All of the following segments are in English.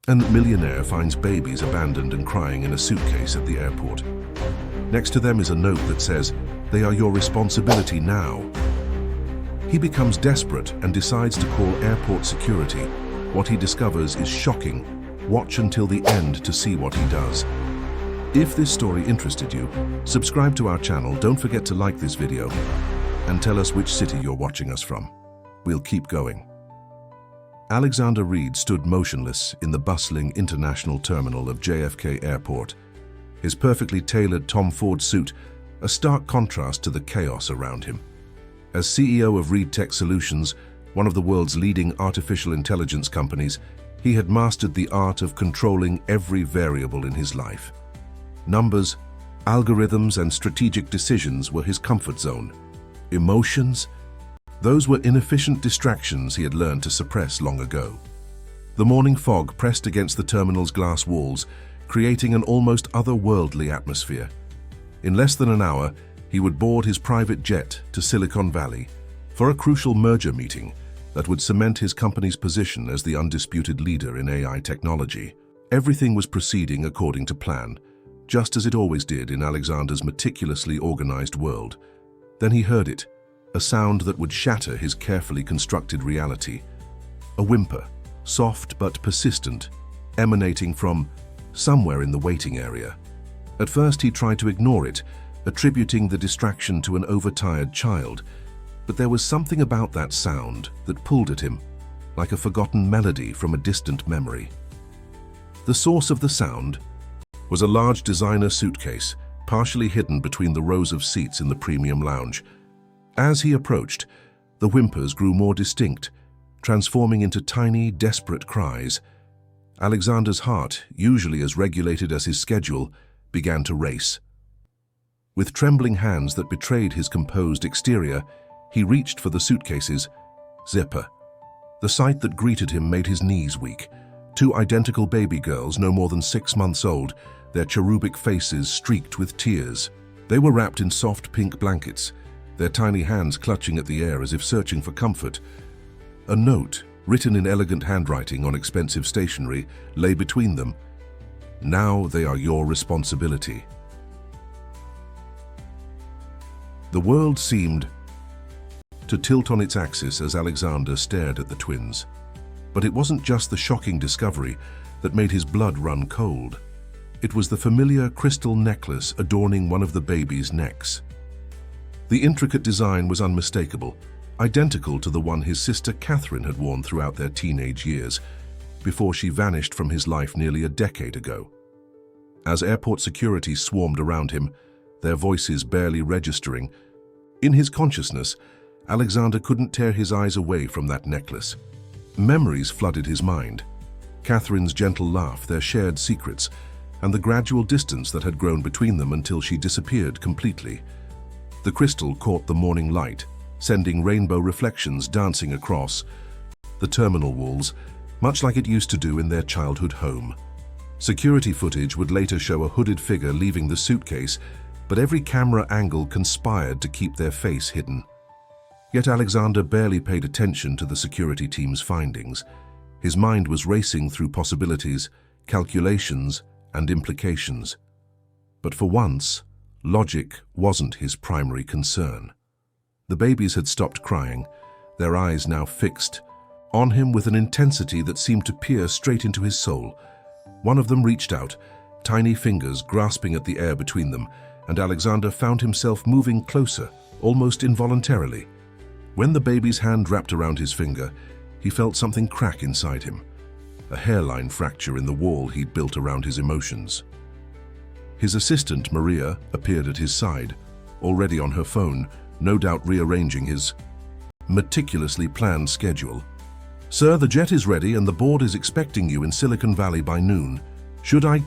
And Millionaire finds babies abandoned and crying in a suitcase at the airport. Next to them is a note that says, "They are your responsibility now." He becomes desperate and decides to call airport security. What he discovers is shocking. Watch until the end to see what he does. If this story interested you, subscribe to our channel, don't forget to like this video, and tell us which city you're watching us from. We'll keep going. Alexander Reed stood motionless in the bustling international terminal of JFK Airport, his perfectly tailored Tom Ford suit a stark contrast to the chaos around him. As CEO of Reed Tech Solutions, one of the world's leading artificial intelligence companies, he had mastered the art of controlling every variable in his life. Numbers, algorithms, and strategic decisions were his comfort zone. Emotions? Those were inefficient distractions he had learned to suppress long ago. The morning fog pressed against the terminal's glass walls, creating an almost otherworldly atmosphere. In less than an hour, he would board his private jet to Silicon Valley for a crucial merger meeting that would cement his company's position as the undisputed leader in AI technology. Everything was proceeding according to plan, just as it always did in Alexander's meticulously organized world. Then he heard it. A sound that would shatter his carefully constructed reality. A whimper, soft but persistent, emanating from somewhere in the waiting area. At first he tried to ignore it, attributing the distraction to an overtired child, but there was something about that sound that pulled at him, like a forgotten melody from a distant memory. The source of the sound was a large designer suitcase, partially hidden between the rows of seats in the premium lounge. As he approached, the whimpers grew more distinct, transforming into tiny, desperate cries. Alexander's heart, usually as regulated as his schedule, began to race. With trembling hands that betrayed his composed exterior, he reached for the suitcase's zipper. The sight that greeted him made his knees weak. Two identical baby girls, no more than 6 months old, their cherubic faces streaked with tears. They were wrapped in soft pink blankets, their tiny hands clutching at the air as if searching for comfort. A note, written in elegant handwriting on expensive stationery, lay between them. "Now they are your responsibility." The world seemed to tilt on its axis as Alexander stared at the twins. But it wasn't just the shocking discovery that made his blood run cold. It was the familiar crystal necklace adorning one of the babies' necks. The intricate design was unmistakable, identical to the one his sister Catherine had worn throughout their teenage years, before she vanished from his life nearly a decade ago. As airport security swarmed around him, their voices barely registering, in his consciousness, Alexander couldn't tear his eyes away from that necklace. Memories flooded his mind. Catherine's gentle laugh, their shared secrets, and the gradual distance that had grown between them until she disappeared completely. The crystal caught the morning light, sending rainbow reflections dancing across the terminal walls, much like it used to do in their childhood home. Security footage would later show a hooded figure leaving the suitcase, but every camera angle conspired to keep their face hidden. Yet Alexander barely paid attention to the security team's findings. His mind was racing through possibilities, calculations, and implications. But for once, logic wasn't his primary concern. The babies had stopped crying, their eyes now fixed on him with an intensity that seemed to peer straight into his soul. One of them reached out, tiny fingers grasping at the air between them, and Alexander found himself moving closer, almost involuntarily. When the baby's hand wrapped around his finger, he felt something crack inside him, a hairline fracture in the wall he'd built around his emotions. His assistant, Maria, appeared at his side, already on her phone, no doubt rearranging his meticulously planned schedule. "Sir, the jet is ready and the board is expecting you in Silicon Valley by noon. Should I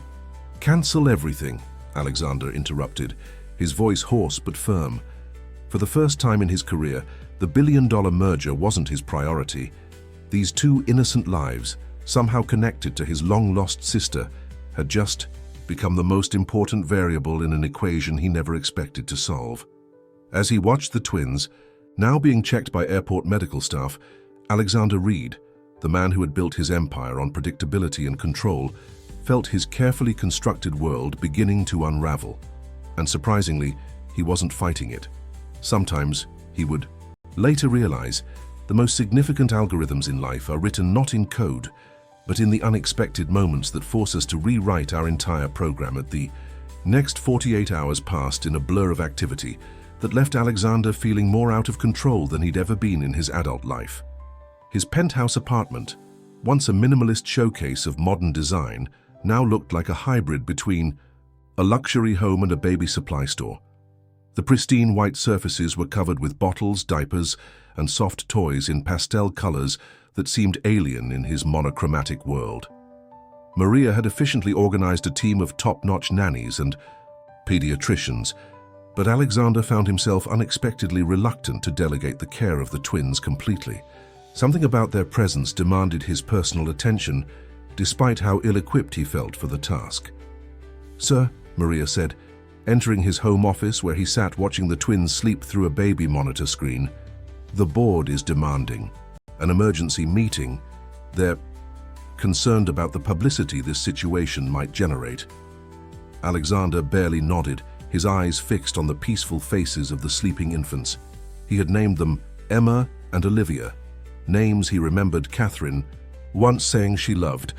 cancel everything?" Alexander interrupted, his voice hoarse but firm. For the first time in his career, the billion-dollar merger wasn't his priority. These two innocent lives, somehow connected to his long-lost sister, had just become the most important variable in an equation he never expected to solve. As he watched the twins, now being checked by airport medical staff, Alexander Reed, The man who had built his empire on predictability and control felt his carefully constructed world beginning to unravel. And surprisingly, he wasn't fighting it. Sometimes he would later realize the most significant algorithms in life are written not in code, but in the unexpected moments that force us to rewrite our entire program. At the next 48 hours passed in a blur of activity that left Alexander feeling more out of control than he'd ever been in his adult life. His penthouse apartment, once a minimalist showcase of modern design, now looked like a hybrid between a luxury home and a baby supply store. The pristine white surfaces were covered with bottles, diapers, and soft toys in pastel colors that seemed alien in his monochromatic world. Maria had efficiently organized a team of top-notch nannies and pediatricians, but Alexander found himself unexpectedly reluctant to delegate the care of the twins completely. Something about their presence demanded his personal attention, despite how ill-equipped he felt for the task. "Sir," Maria said, entering his home office where he sat watching the twins sleep through a baby monitor screen, "the board is demanding an emergency meeting. They're concerned about the publicity this situation might generate." Alexander barely nodded, his eyes fixed on the peaceful faces of the sleeping infants. He had named them Emma and Olivia, names he remembered Catherine once saying she loved.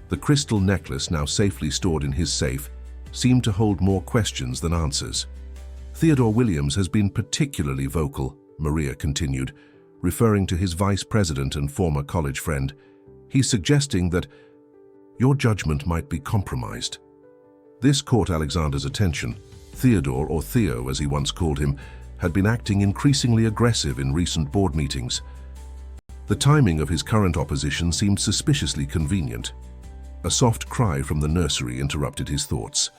The crystal necklace, now safely stored in his safe, seemed to hold more questions than answers. "Theodore Williams has been particularly vocal," Maria continued, referring to his vice president and former college friend. "He's suggesting that your judgment might be compromised." This caught Alexander's attention. Theodore, or Theo as he once called him, had been acting increasingly aggressive in recent board meetings. The timing of his current opposition seemed suspiciously convenient. A soft cry from the nursery interrupted his thoughts.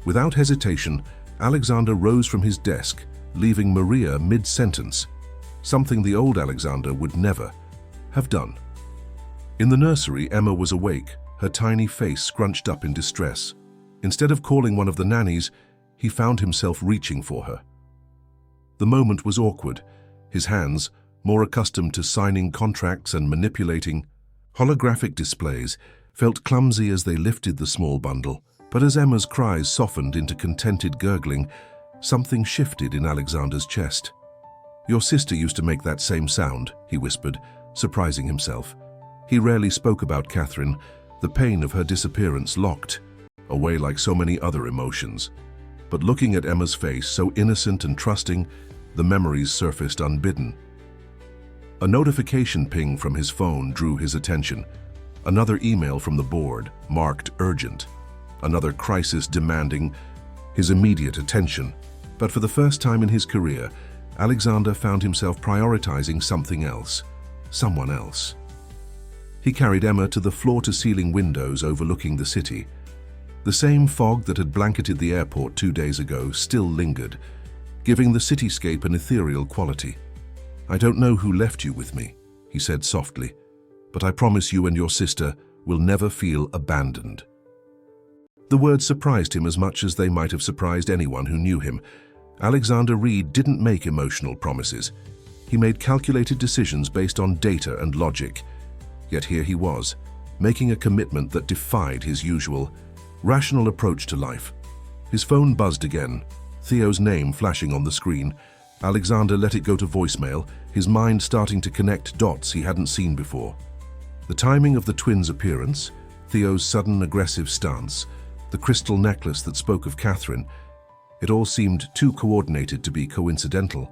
Without hesitation, Alexander rose from his desk, leaving Maria mid-sentence, something the old Alexander would never have done. In the nursery, Emma was awake, her tiny face scrunched up in distress. Instead of calling one of the nannies, he found himself reaching for her. The moment was awkward. His hands, more accustomed to signing contracts and manipulating holographic displays, felt clumsy as they lifted the small bundle. But as Emma's cries softened into contented gurgling, something shifted in Alexander's chest. "Your sister used to make that same sound," he whispered, surprising himself. He rarely spoke about Catherine, the pain of her disappearance locked away like so many other emotions. But looking at Emma's face, so innocent and trusting, the memories surfaced unbidden. A notification ping from his phone drew his attention. Another email from the board, marked urgent. Another crisis demanding his immediate attention. But for the first time in his career, Alexander found himself prioritizing something else, someone else. He carried Emma to the floor-to-ceiling windows overlooking the city. The same fog that had blanketed the airport 2 days ago still lingered, giving the cityscape an ethereal quality. "I don't know who left you with me," he said softly, "but I promise you and your sister will never feel abandoned." The words surprised him as much as they might have surprised anyone who knew him. Alexander Reed didn't make emotional promises. He made calculated decisions based on data and logic. Yet here he was, making a commitment that defied his usual, rational approach to life. His phone buzzed again, Theo's name flashing on the screen. Alexander let it go to voicemail, his mind starting to connect dots he hadn't seen before. The timing of the twins' appearance, Theo's sudden aggressive stance, the crystal necklace that spoke of Catherine, it all seemed too coordinated to be coincidental.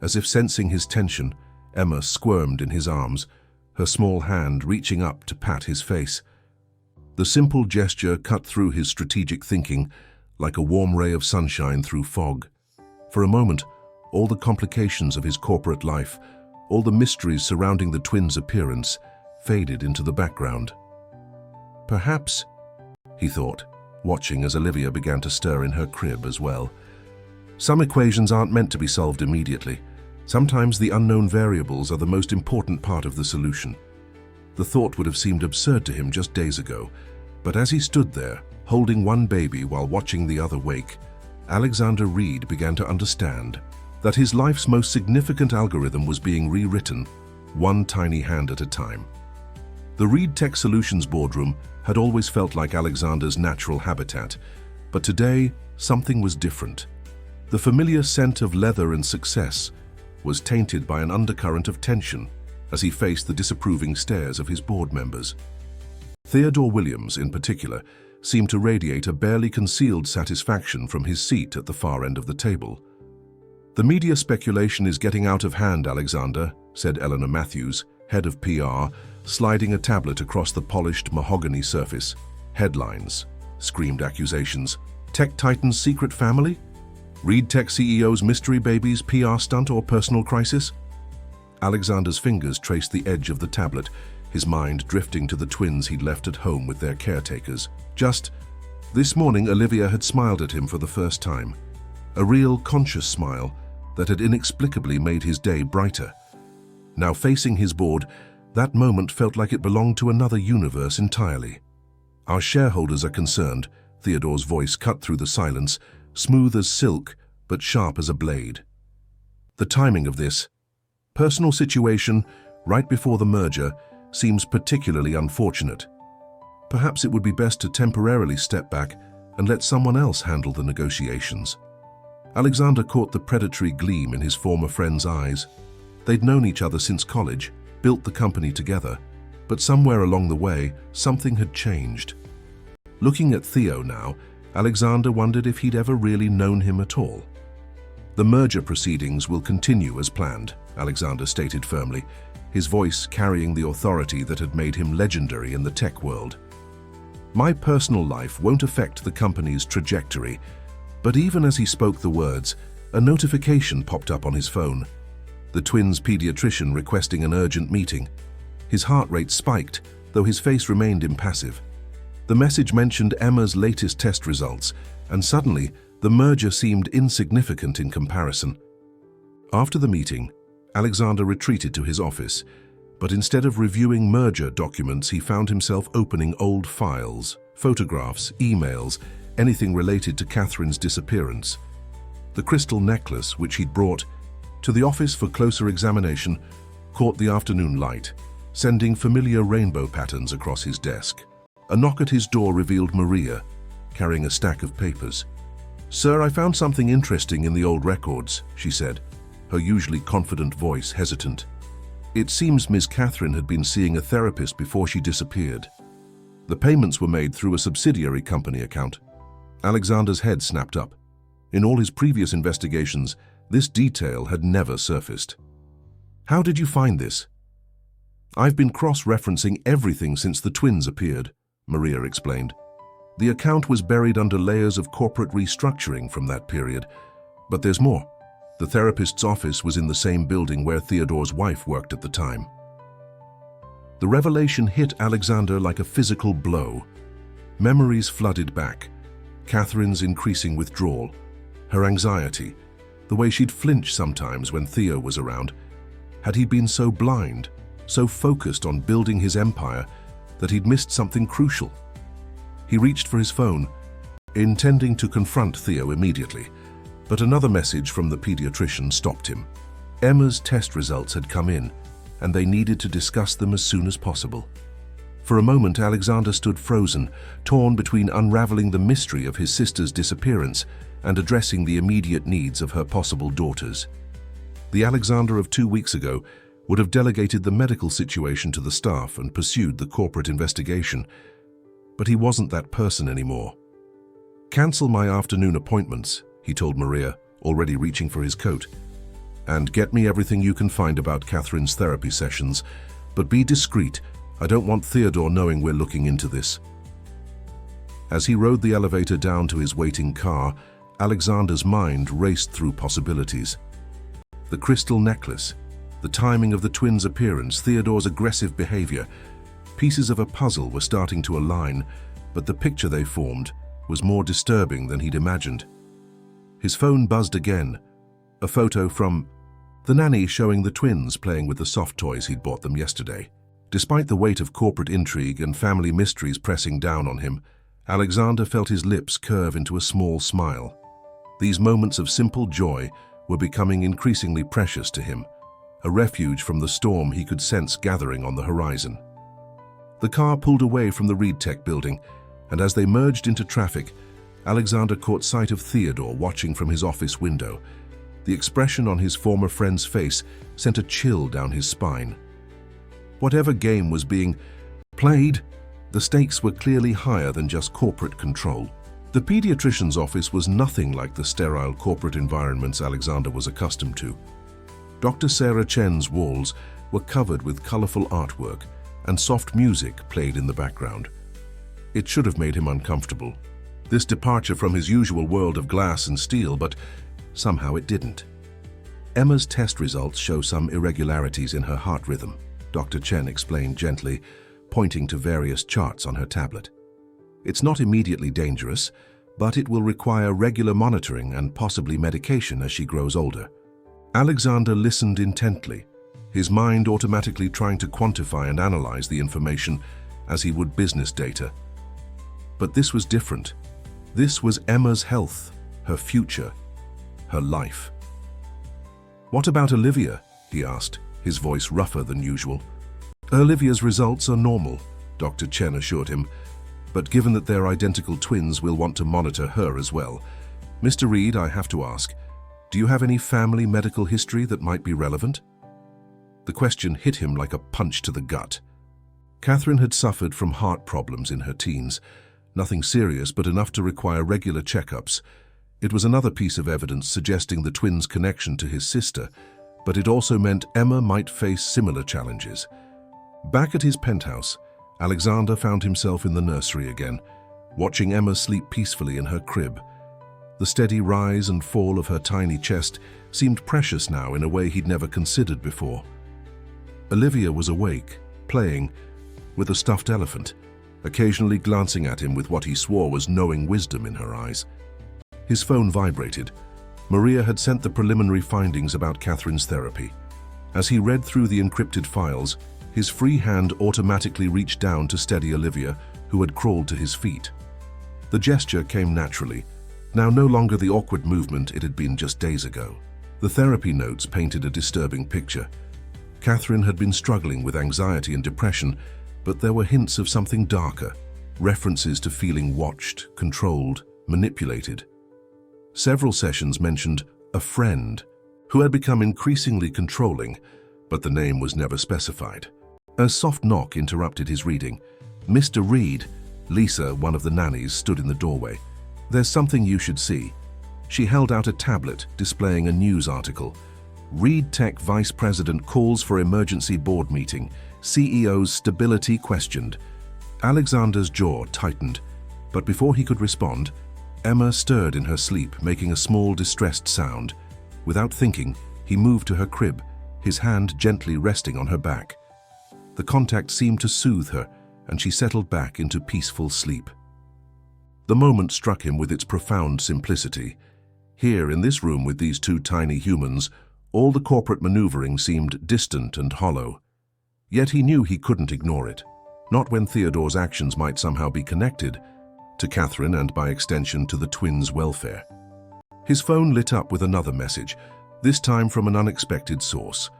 As if sensing his tension, Emma squirmed in his arms, her small hand reaching up to pat his face. The simple gesture cut through his strategic thinking like a warm ray of sunshine through fog. For a moment, all the complications of his corporate life, all the mysteries surrounding the twins' appearance, faded into the background. "Perhaps," he thought, watching as Olivia began to stir in her crib as well. "Some equations aren't meant to be solved immediately. Sometimes the unknown variables are the most important part of the solution." The thought would have seemed absurd to him just days ago, but as he stood there, holding one baby while watching the other wake, Alexander Reed began to understand that his life's most significant algorithm was being rewritten, one tiny hand at a time. The Reed Tech Solutions boardroom had always felt like Alexander's natural habitat, but today something was different. The familiar scent of leather and success was tainted by an undercurrent of tension as he faced the disapproving stares of his board members. Theodore Williams, in particular, seemed to radiate a barely concealed satisfaction from his seat at the far end of the table. "The media speculation is getting out of hand, Alexander," said Eleanor Matthews, head of PR, sliding a tablet across the polished mahogany surface. "Headlines," screamed accusations. "Tech Titan's secret family? Reed Tech CEO's mystery baby's PR stunt or personal crisis?" Alexander's fingers traced the edge of the tablet, his mind drifting to the twins he'd left at home with their caretakers. Just this morning, Olivia had smiled at him for the first time. A real, conscious smile that had inexplicably made his day brighter. Now facing his board, that moment felt like it belonged to another universe entirely. "Our shareholders are concerned," Theodore's voice cut through the silence, smooth as silk, but sharp as a blade. "The timing of this personal situation right before the merger seems particularly unfortunate. Perhaps it would be best to temporarily step back and let someone else handle the negotiations." Alexander caught the predatory gleam in his former friend's eyes. They'd known each other since college, built the company together, but somewhere along the way, something had changed. Looking at Theo now, Alexander wondered if he'd ever really known him at all. "The merger proceedings will continue as planned," Alexander stated firmly, his voice carrying the authority that had made him legendary in the tech world. "My personal life won't affect the company's trajectory." But even as he spoke the words, a notification popped up on his phone. The twins' pediatrician requesting an urgent meeting. His heart rate spiked, though his face remained impassive. The message mentioned Emma's latest test results, and suddenly the merger seemed insignificant in comparison. After the meeting, Alexander retreated to his office, but instead of reviewing merger documents, he found himself opening old files, photographs, emails, anything related to Catherine's disappearance. The crystal necklace, which he'd brought to the office for closer examination, caught the afternoon light, sending familiar rainbow patterns across his desk. A knock at his door revealed Maria, carrying a stack of papers. "Sir, I found something interesting in the old records," she said, her usually confident voice hesitant. "It seems Miss Catherine had been seeing a therapist before she disappeared. The payments were made through a subsidiary company account." Alexander's head snapped up. In all his previous investigations, this detail had never surfaced. "How did you find this?" "I've been cross-referencing everything since the twins appeared," Maria explained. "The account was buried under layers of corporate restructuring from that period. But there's more. The therapist's office was in the same building where Theodore's wife worked at the time." The revelation hit Alexander like a physical blow. Memories flooded back. Catherine's increasing withdrawal, her anxiety, the way she'd flinch sometimes when Theo was around. Had he been so blind, so focused on building his empire, that he'd missed something crucial? He reached for his phone, intending to confront Theo immediately, but another message from the pediatrician stopped him. Emma's test results had come in, and they needed to discuss them as soon as possible. For a moment, Alexander stood frozen, torn between unraveling the mystery of his sister's disappearance and addressing the immediate needs of her possible daughters. The Alexander of 2 weeks ago would have delegated the medical situation to the staff and pursued the corporate investigation, but he wasn't that person anymore. "Cancel my afternoon appointments," he told Maria, already reaching for his coat, "and get me everything you can find about Catherine's therapy sessions, but be discreet. I don't want Theodore knowing we're looking into this." As he rode the elevator down to his waiting car, Alexander's mind raced through possibilities. The crystal necklace, the timing of the twins' appearance, Theodore's aggressive behavior. Pieces of a puzzle were starting to align, but the picture they formed was more disturbing than he'd imagined. His phone buzzed again, a photo from the nanny showing the twins playing with the soft toys he'd bought them yesterday. Despite the weight of corporate intrigue and family mysteries pressing down on him, Alexander felt his lips curve into a small smile. These moments of simple joy were becoming increasingly precious to him, a refuge from the storm he could sense gathering on the horizon. The car pulled away from the Reed Tech building, and as they merged into traffic, Alexander caught sight of Theodore watching from his office window. The expression on his former friend's face sent a chill down his spine. Whatever game was being played, the stakes were clearly higher than just corporate control. The pediatrician's office was nothing like the sterile corporate environments Alexander was accustomed to. Dr. Sarah Chen's walls were covered with colorful artwork, and soft music played in the background. It should have made him uncomfortable, this departure from his usual world of glass and steel, but somehow it didn't. Emma's test results show some irregularities in her heart rhythm, Dr. Chen explained gently, pointing to various charts on her tablet. It's not immediately dangerous, but it will require regular monitoring and possibly medication as she grows older. Alexander listened intently, his mind automatically trying to quantify and analyze the information as he would business data. But this was different. This was Emma's health, her future, her life. "What about Olivia?" he asked, his voice rougher than usual. "Olivia's results are normal," Dr. Chen assured him, "but given that they're identical twins, we'll want to monitor her as well. Mr. Reed, I have to ask, do you have any family medical history that might be relevant?" The question hit him like a punch to the gut. Catherine had suffered from heart problems in her teens, nothing serious but enough to require regular checkups. It was another piece of evidence suggesting the twins' connection to his sister, but it also meant Emma might face similar challenges. Back at his penthouse, Alexander found himself in the nursery again, watching Emma sleep peacefully in her crib. The steady rise and fall of her tiny chest seemed precious now in a way he'd never considered before. Olivia was awake, playing with a stuffed elephant, occasionally glancing at him with what he swore was knowing wisdom in her eyes. His phone vibrated. Maria had sent the preliminary findings about Catherine's therapy. As he read through the encrypted files, his free hand automatically reached down to steady Olivia, who had crawled to his feet. The gesture came naturally, now no longer the awkward movement it had been just days ago. The therapy notes painted a disturbing picture. Catherine had been struggling with anxiety and depression, but there were hints of something darker, references to feeling watched, controlled, manipulated. Several sessions mentioned a friend who had become increasingly controlling, but the name was never specified. A soft knock interrupted his reading. "Mr. Reed," Lisa, one of the nannies, stood in the doorway. "There's something you should see." She held out a tablet displaying a news article. "Reed Tech Vice President calls for emergency board meeting. CEO's stability questioned." Alexander's jaw tightened, but before he could respond, Emma stirred in her sleep, making a small, distressed sound. Without thinking, he moved to her crib, his hand gently resting on her back. The contact seemed to soothe her, and she settled back into peaceful sleep. The moment struck him with its profound simplicity. Here, in this room with these two tiny humans, all the corporate maneuvering seemed distant and hollow. Yet he knew he couldn't ignore it, not when Theodore's actions might somehow be connected to Catherine and, by extension, to the twins' welfare. His phone lit up with another message, this time from an unexpected source.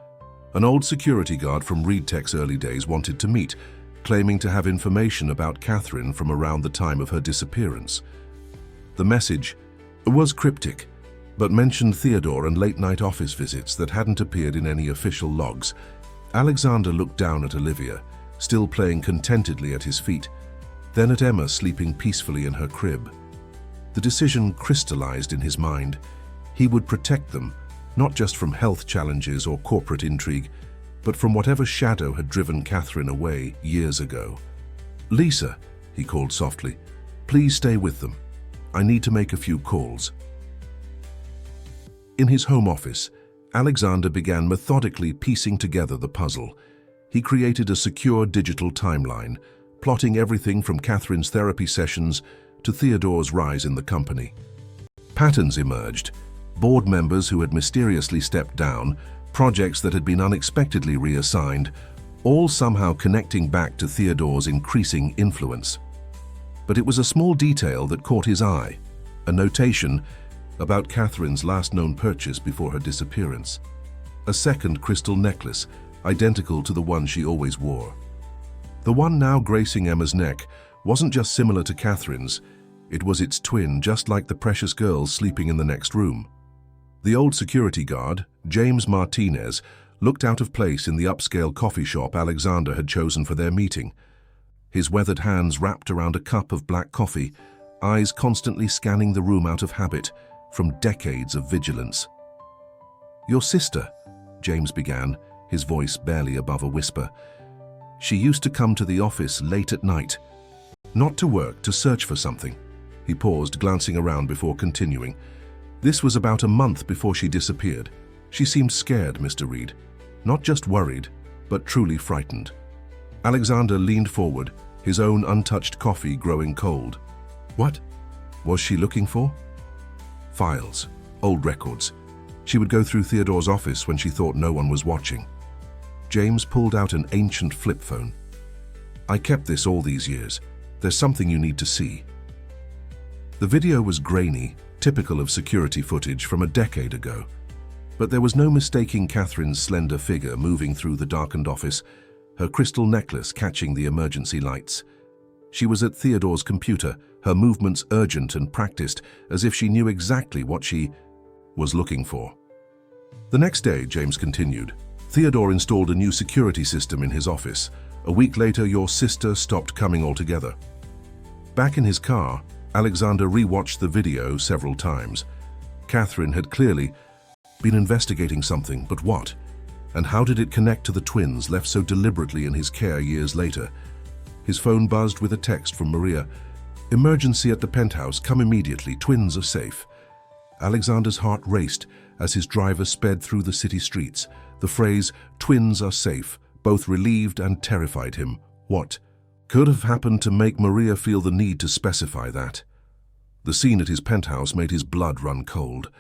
An old security guard from Reed Tech's early days wanted to meet, claiming to have information about Catherine from around the time of her disappearance. The message was cryptic, but mentioned Theodore and late-night office visits that hadn't appeared in any official logs. Alexander looked down at Olivia, still playing contentedly at his feet, then at Emma sleeping peacefully in her crib. The decision crystallized in his mind. He would protect them, not just from health challenges or corporate intrigue, but from whatever shadow had driven Catherine away years ago. "Lisa," he called softly, "please stay with them. I need to make a few calls." In his home office, Alexander began methodically piecing together the puzzle. He created a secure digital timeline, plotting everything from Catherine's therapy sessions to Theodore's rise in the company. Patterns emerged: board members who had mysteriously stepped down, projects that had been unexpectedly reassigned, all somehow connecting back to Theodore's increasing influence. But it was a small detail that caught his eye, a notation about Catherine's last known purchase before her disappearance. A second crystal necklace, identical to the one she always wore. The one now gracing Emma's neck wasn't just similar to Catherine's, it was its twin, just like the precious girls sleeping in the next room. The old security guard, James Martinez, looked out of place in the upscale coffee shop Alexander had chosen for their meeting. His weathered hands wrapped around a cup of black coffee, eyes constantly scanning the room out of habit from decades of vigilance. "Your sister," James began, his voice barely above a whisper. "She used to come to the office late at night. Not to work, to search for something." He paused, glancing around before continuing. "This was about a month before she disappeared. She seemed scared, Mr. Reed. Not just worried, but truly frightened." Alexander leaned forward, his own untouched coffee growing cold. "What was she looking for?" "Files, old records. She would go through Theodore's office when she thought no one was watching." James pulled out an ancient flip phone. "I kept this all these years. There's something you need to see." The video was grainy, typical of security footage from a decade ago. But there was no mistaking Catherine's slender figure moving through the darkened office, her crystal necklace catching the emergency lights. She was at Theodore's computer, her movements urgent and practiced, as if she knew exactly what she was looking for. The next day, James continued, Theodore installed a new security system in his office. A week later, your sister stopped coming altogether. Back in his car, Alexander rewatched the video several times. Catherine had clearly been investigating something, but what? And how did it connect to the twins left so deliberately in his care years later? His phone buzzed with a text from Maria. "Emergency at the penthouse, come immediately, twins are safe." Alexander's heart raced as his driver sped through the city streets. The phrase, "twins are safe," both relieved and terrified him. What could have happened to make Maria feel the need to specify that? The scene at his penthouse made his blood run cold.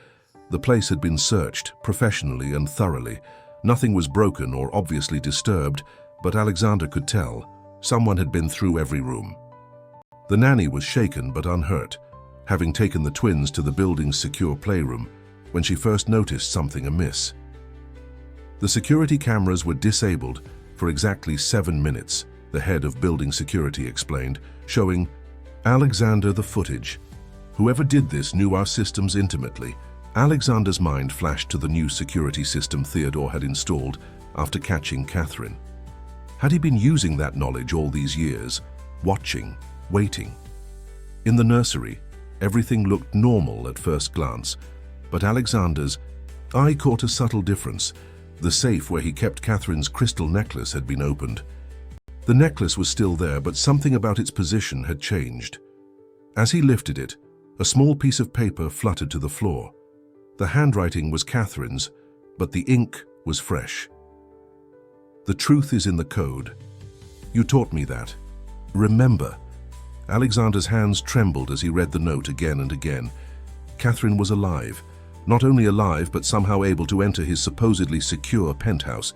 The place had been searched, professionally and thoroughly. Nothing was broken or obviously disturbed, but Alexander could tell someone had been through every room. The nanny was shaken but unhurt, having taken the twins to the building's secure playroom when she first noticed something amiss. The security cameras were disabled for exactly 7 minutes, the head of building security explained, showing Alexander the footage. Whoever did this knew our systems intimately. Alexander's mind flashed to the new security system Theodore had installed after catching Catherine. Had he been using that knowledge all these years, watching, waiting? In the nursery, everything looked normal at first glance, but Alexander's eye caught a subtle difference. The safe where he kept Catherine's crystal necklace had been opened. The necklace was still there, but something about its position had changed. As he lifted it, a small piece of paper fluttered to the floor. The handwriting was Catherine's, but the ink was fresh. "The truth is in the code. You taught me that. Remember." Alexander's hands trembled as he read the note again and again. Catherine was alive. Not only alive, but somehow able to enter his supposedly secure penthouse.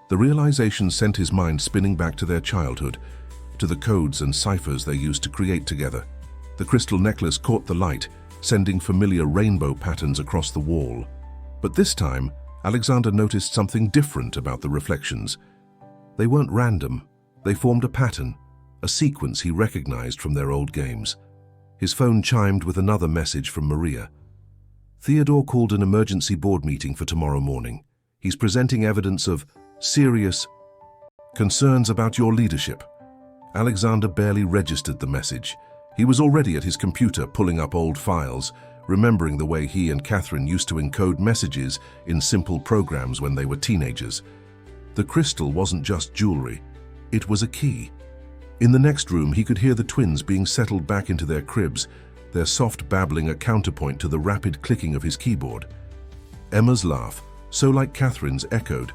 The realization sent his mind spinning back to their childhood, to the codes and ciphers they used to create together. The crystal necklace caught the light, sending familiar rainbow patterns across the wall. But this time, Alexander noticed something different about the reflections. They weren't random. They formed a pattern, a sequence he recognized from their old games. His phone chimed with another message from Maria. "Theodore called an emergency board meeting for tomorrow morning. He's presenting evidence of serious concerns about your leadership." Alexander barely registered the message. He was already at his computer pulling up old files, remembering the way he and Catherine used to encode messages in simple programs when they were teenagers. The crystal wasn't just jewelry, it was a key. In the next room, he could hear the twins being settled back into their cribs, their soft babbling a counterpoint to the rapid clicking of his keyboard. Emma's laugh, so like Catherine's, echoed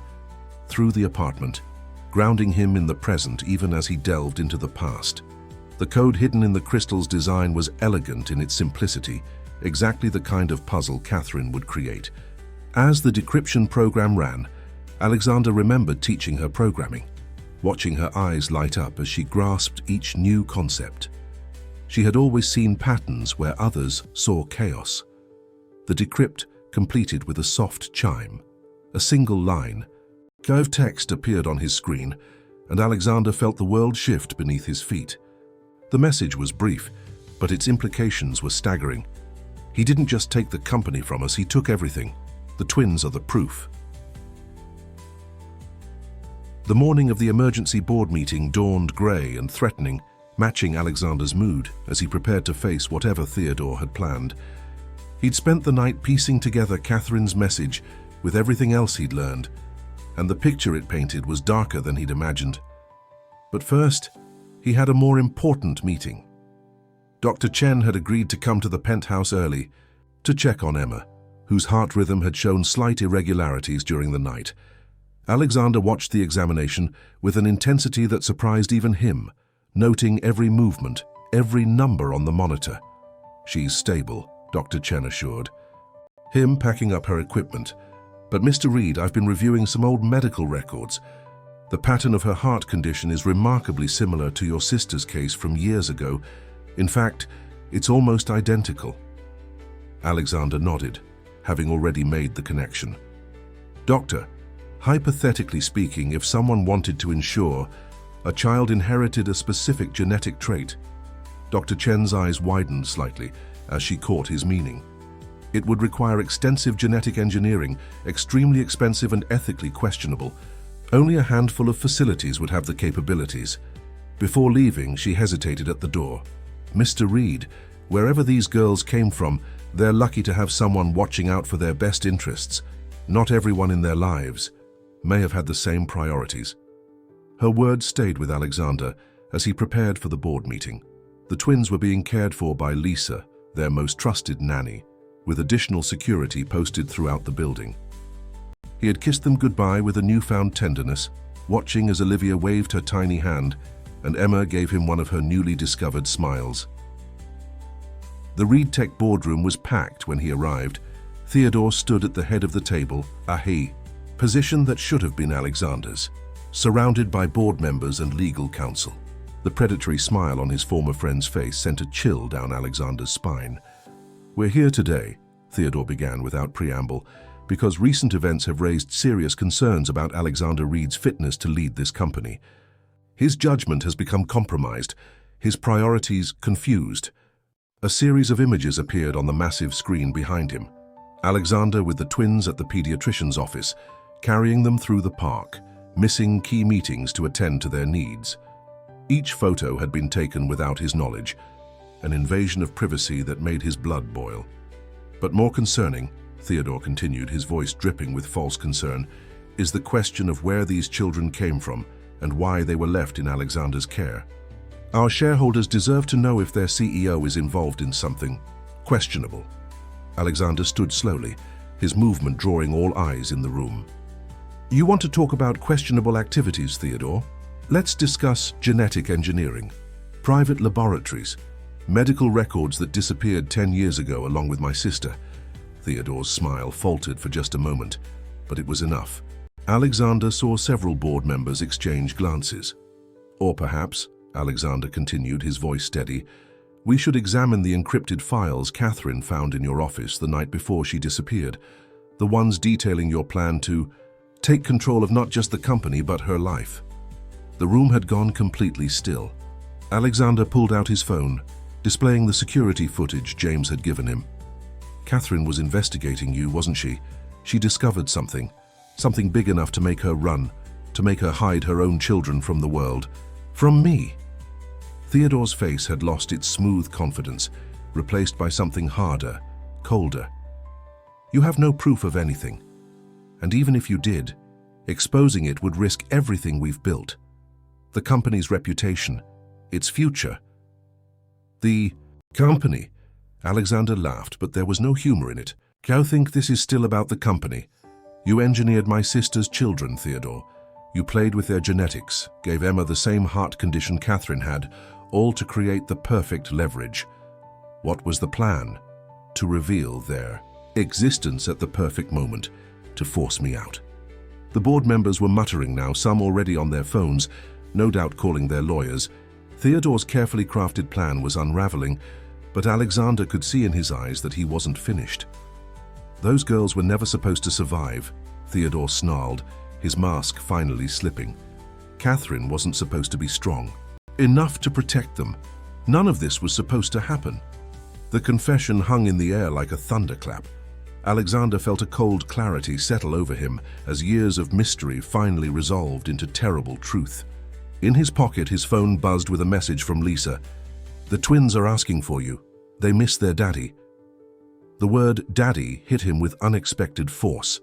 through the apartment, grounding him in the present even as he delved into the past. The code hidden in the crystal's design was elegant in its simplicity, exactly the kind of puzzle Catherine would create. As the decryption program ran, Alexander remembered teaching her programming, watching her eyes light up as she grasped each new concept. She had always seen patterns where others saw chaos. The decrypt completed with a soft chime. A single line of text appeared on his screen, and Alexander felt the world shift beneath his feet. The message was brief, but its implications were staggering. He didn't just take the company from us, he took everything. The twins are the proof. The morning of the emergency board meeting dawned grey and threatening, matching Alexander's mood as he prepared to face whatever Theodore had planned. He'd spent the night piecing together Catherine's message with everything else he'd learned, and the picture it painted was darker than he'd imagined. But first, he had a more important meeting. Dr. Chen had agreed to come to the penthouse early to check on Emma, whose heart rhythm had shown slight irregularities during the night. Alexander watched the examination with an intensity that surprised even him, noting every movement, every number on the monitor. "She's stable," Dr. Chen assured him, packing up her equipment. "But Mr. Reed, I've been reviewing some old medical records. The pattern of her heart condition is remarkably similar to your sister's case from years ago. In fact, it's almost identical." Alexander nodded, having already made the connection. "Doctor, hypothetically speaking, if someone wanted to ensure a child inherited a specific genetic trait," Dr. Chen's eyes widened slightly as she caught his meaning. "It would require extensive genetic engineering, extremely expensive and ethically questionable. Only a handful of facilities would have the capabilities." Before leaving, she hesitated at the door. "Mr. Reed, wherever these girls came from, they're lucky to have someone watching out for their best interests. Not everyone in their lives may have had the same priorities." Her words stayed with Alexander as he prepared for the board meeting. The twins were being cared for by Lisa, their most trusted nanny, with additional security posted throughout the building. He had kissed them goodbye with a newfound tenderness, watching as Olivia waved her tiny hand and Emma gave him one of her newly discovered smiles. The Reed Tech boardroom was packed when he arrived. Theodore stood at the head of the table, a he position that should have been Alexander's, surrounded by board members and legal counsel. The predatory smile on his former friend's face sent a chill down Alexander's spine. "We're here today," Theodore began without preamble, "because recent events have raised serious concerns about Alexander Reed's fitness to lead this company. His judgment has become compromised, his priorities confused." A series of images appeared on the massive screen behind him. Alexander with the twins at the pediatrician's office, carrying them through the park, missing key meetings to attend to their needs. Each photo had been taken without his knowledge, an invasion of privacy that made his blood boil. "But more concerning," Theodore continued, his voice dripping with false concern, "is the question of where these children came from and why they were left in Alexander's care. Our shareholders deserve to know if their CEO is involved in something questionable." Alexander stood slowly, his movement drawing all eyes in the room. "You want to talk about questionable activities, Theodore? Let's discuss genetic engineering, private laboratories, medical records that disappeared 10 years ago along with my sister." Theodore's smile faltered for just a moment, but it was enough. Alexander saw several board members exchange glances. "Or perhaps," Alexander continued, his voice steady, "we should examine the encrypted files Catherine found in your office the night before she disappeared, the ones detailing your plan to take control of not just the company but her life." The room had gone completely still. Alexander pulled out his phone, displaying the security footage James had given him. "Catherine was investigating you, wasn't she? She discovered something big enough to make her run, to make her hide her own children from the world. From me." Theodore's face had lost its smooth confidence, replaced by something harder, colder. "You have no proof of anything. And even if you did, exposing it would risk everything we've built. The company's reputation, its future." "The company?" Alexander laughed, but there was no humor in it. "You think this is still about the company? You engineered my sister's children, Theodore. You played with their genetics, gave Emma the same heart condition Catherine had, all to create the perfect leverage. What was the plan? To reveal their existence at the perfect moment, to force me out." The board members were muttering now, some already on their phones, no doubt calling their lawyers. Theodore's carefully crafted plan was unraveling, but Alexander could see in his eyes that he wasn't finished. "Those girls were never supposed to survive," Theodore snarled, his mask finally slipping. Catherine wasn't supposed to be strong enough to protect them. None of this was supposed to happen. The confession hung in the air like a thunderclap. Alexander felt a cold clarity settle over him as years of mystery finally resolved into terrible truth. In his pocket, his phone buzzed with a message from Lisa. "The twins are asking for you. They miss their daddy." The word daddy hit him with unexpected force.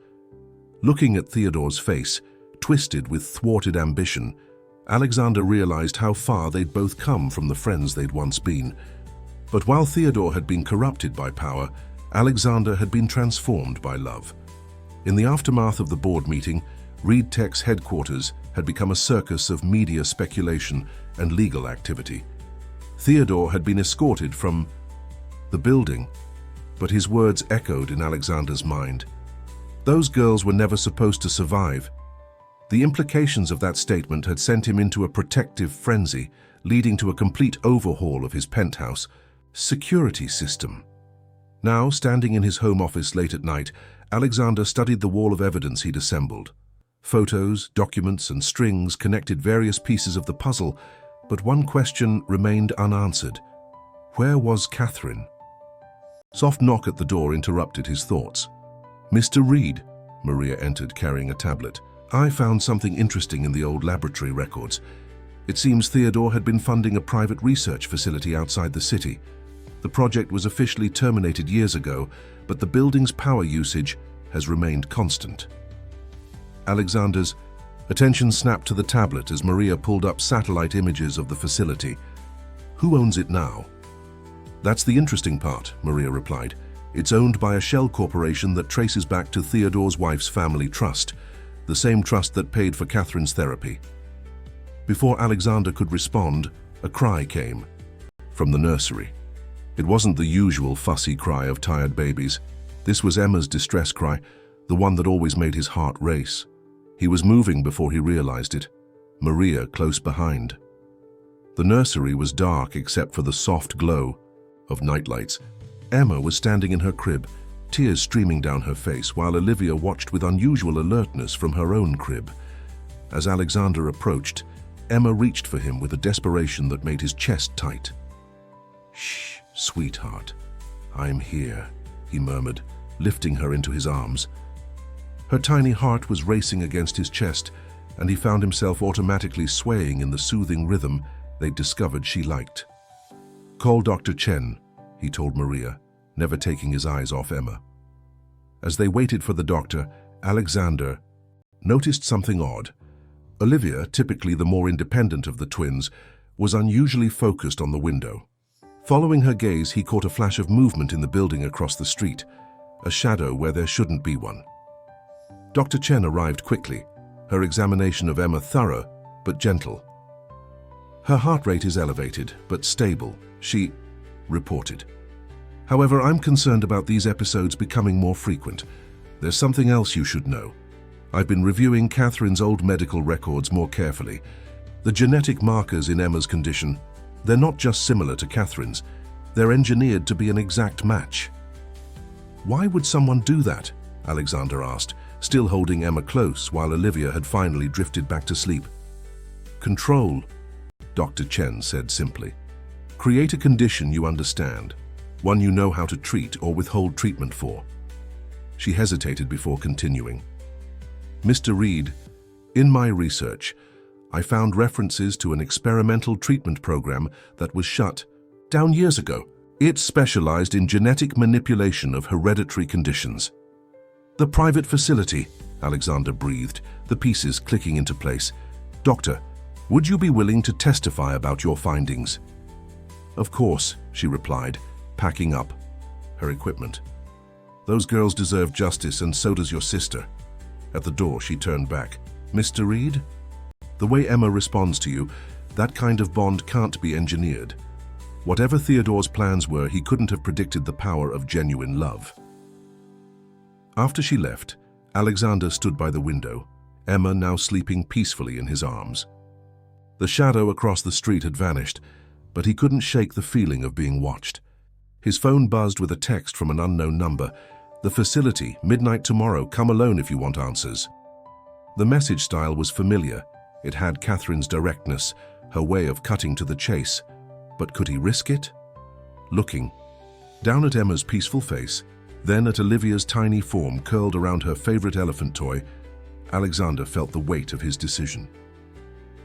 Looking at Theodore's face, twisted with thwarted ambition, Alexander realized how far they'd both come from the friends they'd once been. But while Theodore had been corrupted by power, Alexander had been transformed by love. In the aftermath of the board meeting, Reed Tech's headquarters had become a circus of media speculation and legal activity. Theodore had been escorted from the building, but his words echoed in Alexander's mind. Those girls were never supposed to survive. The implications of that statement had sent him into a protective frenzy, leading to a complete overhaul of his penthouse security system. Now, standing in his home office late at night, Alexander studied the wall of evidence he'd assembled. Photos, documents, and strings connected various pieces of the puzzle, but one question remained unanswered. Where was Catherine? Soft knock at the door interrupted his thoughts. "Mr. Reed," Maria entered carrying a tablet. "I found something interesting in the old laboratory records. It seems Theodore had been funding a private research facility outside the city. The project was officially terminated years ago, but the building's power usage has remained constant." Alexander's attention snapped to the tablet as Maria pulled up satellite images of the facility. "Who owns it now?" "That's the interesting part," Maria replied. "It's owned by a shell corporation that traces back to Theodore's wife's family trust, the same trust that paid for Catherine's therapy." Before Alexander could respond, a cry came from the nursery. It wasn't the usual fussy cry of tired babies. This was Emma's distress cry, the one that always made his heart race. He was moving before he realized it, Maria close behind. The nursery was dark except for the soft glow of nightlights. Emma was standing in her crib, tears streaming down her face, while Olivia watched with unusual alertness from her own crib. As Alexander approached, Emma reached for him with a desperation that made his chest tight. "Shh, sweetheart, I'm here," he murmured, lifting her into his arms. Her tiny heart was racing against his chest, and he found himself automatically swaying in the soothing rhythm they'd discovered she liked. "Call Dr. Chen," he told Maria, never taking his eyes off Emma. As they waited for the doctor, Alexander noticed something odd. Olivia, typically the more independent of the twins, was unusually focused on the window. Following her gaze, he caught a flash of movement in the building across the street, a shadow where there shouldn't be one. Dr. Chen arrived quickly, her examination of Emma thorough but gentle. "Her heart rate is elevated but stable," she reported. "However, I'm concerned about these episodes becoming more frequent. There's something else you should know. I've been reviewing Catherine's old medical records more carefully. The genetic markers in Emma's condition, they're not just similar to Catherine's, they're engineered to be an exact match." "Why would someone do that?" Alexander asked, still holding Emma close while Olivia had finally drifted back to sleep. "Control," Dr. Chen said simply. "Create a condition you understand, one you know how to treat or withhold treatment for." She hesitated before continuing. "Mr. Reed, in my research, I found references to an experimental treatment program that was shut down years ago. It specialized in genetic manipulation of hereditary conditions." "The private facility," Alexander breathed, the pieces clicking into place. "Doctor, would you be willing to testify about your findings?" "Of course," she replied, packing up her equipment. "Those girls deserve justice, and so does your sister." At the door, she turned back. "Mr. Reed? The way Emma responds to you, that kind of bond can't be engineered. Whatever Theodore's plans were, he couldn't have predicted the power of genuine love." After she left, Alexander stood by the window, Emma now sleeping peacefully in his arms. The shadow across the street had vanished, but he couldn't shake the feeling of being watched. His phone buzzed with a text from an unknown number. "The facility, midnight tomorrow, come alone if you want answers." The message style was familiar. It had Catherine's directness, her way of cutting to the chase. But could he risk it? Looking down at Emma's peaceful face, then at Olivia's tiny form curled around her favorite elephant toy, Alexander felt the weight of his decision.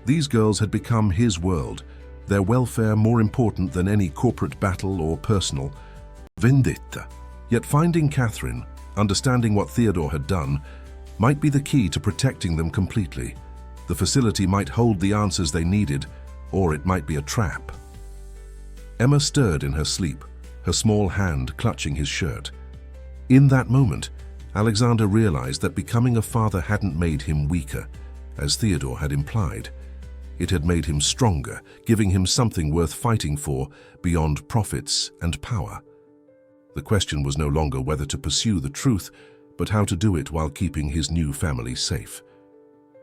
These girls had become his world, their welfare more important than any corporate battle or personal vendetta. Yet finding Catherine, understanding what Theodore had done, might be the key to protecting them completely. The facility might hold the answers they needed, or it might be a trap. Emma stirred in her sleep, her small hand clutching his shirt. In that moment, Alexander realized that becoming a father hadn't made him weaker, as Theodore had implied. It had made him stronger, giving him something worth fighting for beyond profits and power. The question was no longer whether to pursue the truth, but how to do it while keeping his new family safe.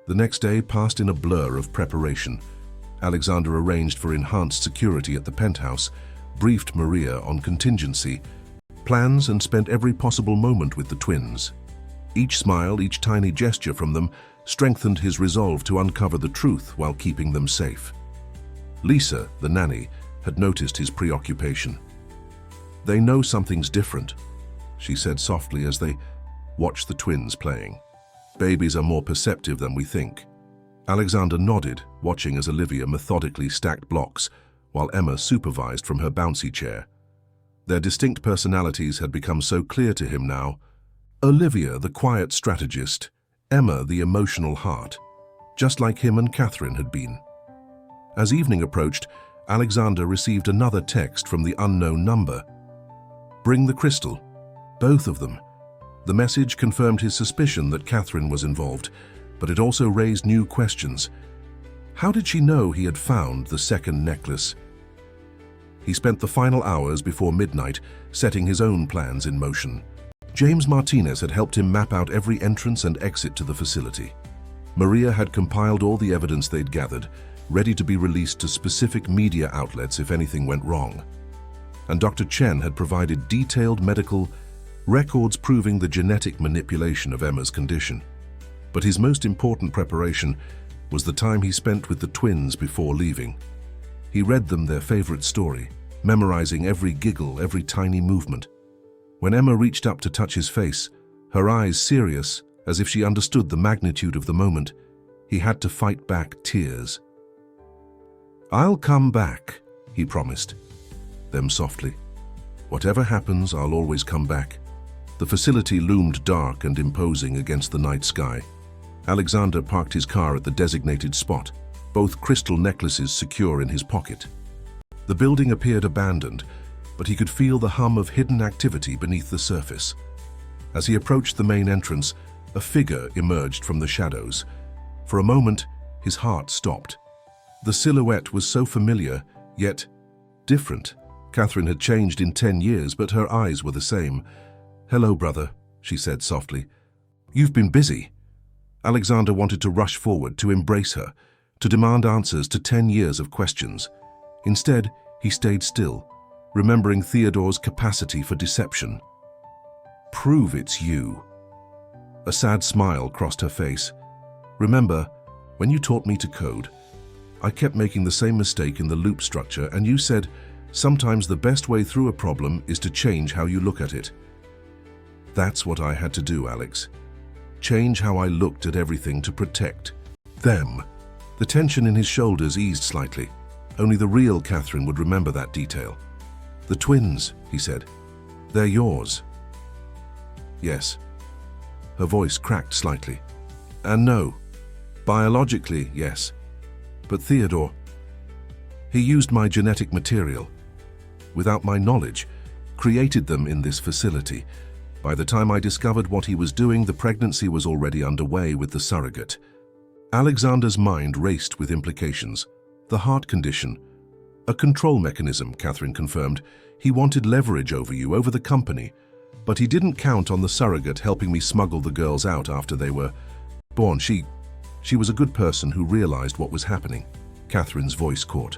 The next day passed in a blur of preparation. Alexander arranged for enhanced security at the penthouse, briefed Maria on contingency plans, and spent every possible moment with the twins. Each smile, each tiny gesture from them strengthened his resolve to uncover the truth while keeping them safe. Lisa, the nanny, had noticed his preoccupation. "They know something's different," she said softly as they watched the twins playing. "Babies are more perceptive than we think." Alexander nodded, watching as Olivia methodically stacked blocks, while Emma supervised from her bouncy chair. Their distinct personalities had become so clear to him now. Olivia, the quiet strategist, Emma, the emotional heart, just like him and Catherine had been. As evening approached, Alexander received another text from the unknown number. "Bring the crystal." Both of them. The message confirmed his suspicion that Catherine was involved, but it also raised new questions. How did she know he had found the second necklace? He spent the final hours before midnight setting his own plans in motion. James Martinez had helped him map out every entrance and exit to the facility. Maria had compiled all the evidence they'd gathered, ready to be released to specific media outlets if anything went wrong. And Dr. Chen had provided detailed medical records proving the genetic manipulation of Emma's condition. But his most important preparation was the time he spent with the twins before leaving. He read them their favorite story, memorizing every giggle, every tiny movement. When Emma reached up to touch his face, her eyes serious, as if she understood the magnitude of the moment, he had to fight back tears. "I'll come back," he promised them softly. "Whatever happens, I'll always come back." The facility loomed dark and imposing against the night sky. Alexander parked his car at the designated spot, both crystal necklaces secure in his pocket. The building appeared abandoned, but he could feel the hum of hidden activity beneath the surface. As he approached the main entrance, a figure emerged from the shadows. For a moment, his heart stopped. The silhouette was so familiar, yet different. Catherine had changed in 10 years, but her eyes were the same. "Hello, brother," she said softly. "You've been busy." Alexander wanted to rush forward, to embrace her, to demand answers to 10 years of questions. Instead, he stayed still, remembering Theodore's capacity for deception. "Prove it's you." A sad smile crossed her face. "Remember, when you taught me to code, I kept making the same mistake in the loop structure, and you said, sometimes the best way through a problem is to change how you look at it. That's what I had to do, Alex. Change how I looked at everything to protect them." The tension in his shoulders eased slightly. Only the real Catherine would remember that detail. "The twins," he said. "They're yours." "Yes." Her voice cracked slightly. "And no. Biologically, yes. But Theodore, he used my genetic material, without my knowledge, created them in this facility. By the time I discovered what he was doing, the pregnancy was already underway with the surrogate." Alexander's mind raced with implications. The heart condition. "A control mechanism," Catherine confirmed. "He wanted leverage over you, over the company. But he didn't count on the surrogate helping me smuggle the girls out after they were born. She was a good person who realized what was happening." Catherine's voice caught.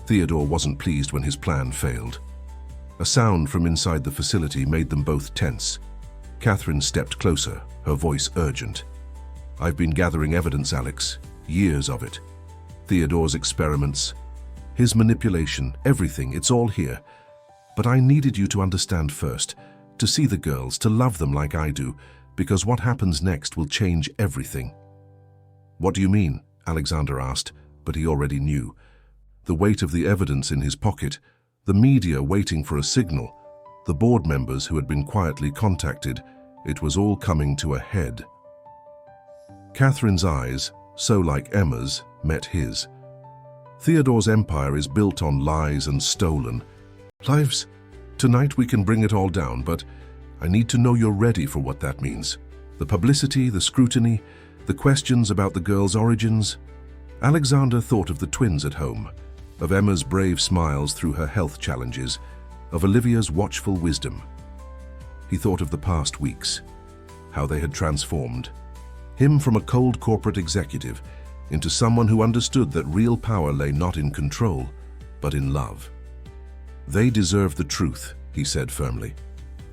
Theodore wasn't pleased when his plan failed. A sound from inside the facility made them both tense. Catherine stepped closer, her voice urgent. "I've been gathering evidence, Alex. years of it. Theodore's experiments, his manipulation, everything, it's all here. But I needed you to understand first, to see the girls, to love them like I do, because what happens next will change everything." "What do you mean?" Alexander asked, but he already knew. The weight of the evidence in his pocket, the media waiting for a signal, the board members who had been quietly contacted, it was all coming to a head. Catherine's eyes, so like Emma's, met his. Theodore's empire is built on lies and stolen lives. Tonight we can bring it all down, but I need to know you're ready for what that means. The publicity, the scrutiny, the questions about the girls' origins. Alexander thought of the twins at home, of Emma's brave smiles through her health challenges, of Olivia's watchful wisdom. He thought of the past weeks, how they had transformed him from a cold corporate executive into someone who understood that real power lay not in control, but in love. "They deserve the truth," he said firmly,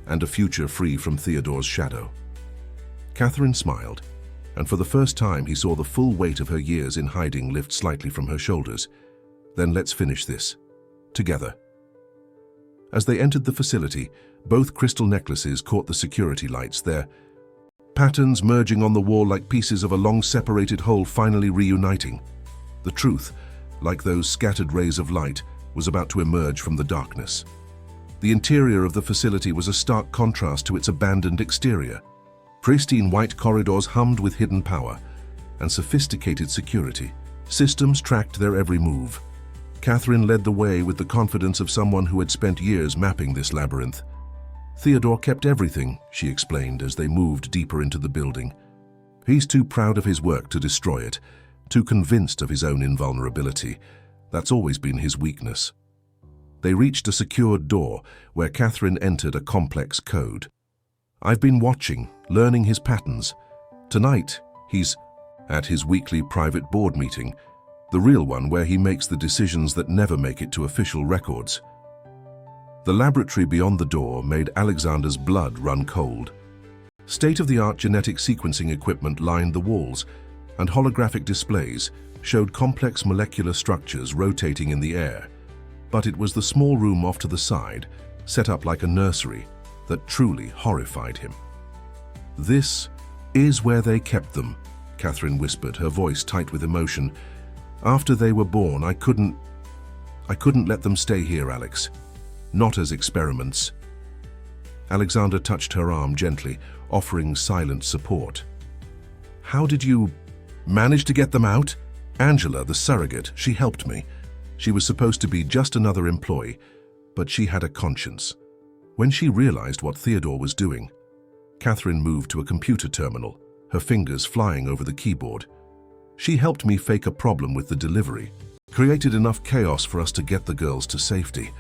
"and a future free from Theodore's shadow." Catherine smiled, and for the first time he saw the full weight of her years in hiding lift slightly from her shoulders. "Then let's finish this. Together." As they entered the facility, both crystal necklaces caught the security lights, their patterns merging on the wall like pieces of a long-separated whole finally reuniting. The truth, like those scattered rays of light, was about to emerge from the darkness. The interior of the facility was a stark contrast to its abandoned exterior. Pristine white corridors hummed with hidden power and sophisticated security. Systems tracked their every move. Catherine led the way with the confidence of someone who had spent years mapping this labyrinth. "Theodore kept everything," she explained as they moved deeper into the building. "He's too proud of his work to destroy it, too convinced of his own invulnerability. That's always been his weakness." They reached a secured door where Catherine entered a complex code. "I've been watching, learning his patterns. Tonight, he's at his weekly private board meeting, the real one where he makes the decisions that never make it to official records." The laboratory beyond the door made Alexander's blood run cold. State-of-the-art genetic sequencing equipment lined the walls, and holographic displays showed complex molecular structures rotating in the air. But it was the small room off to the side, set up like a nursery, that truly horrified him. "This is where they kept them," Catherine whispered, her voice tight with emotion. "After they were born, I couldn't let them stay here, Alex. Not as experiments." Alexander touched her arm gently, offering silent support. "How did you manage to get them out?" "Angela, the surrogate, she helped me. She was supposed to be just another employee, but she had a conscience. When she realized what Theodore was doing," Catherine moved to a computer terminal, her fingers flying over the keyboard. "She helped me fake a problem with the delivery, created enough chaos for us to get the girls to safety.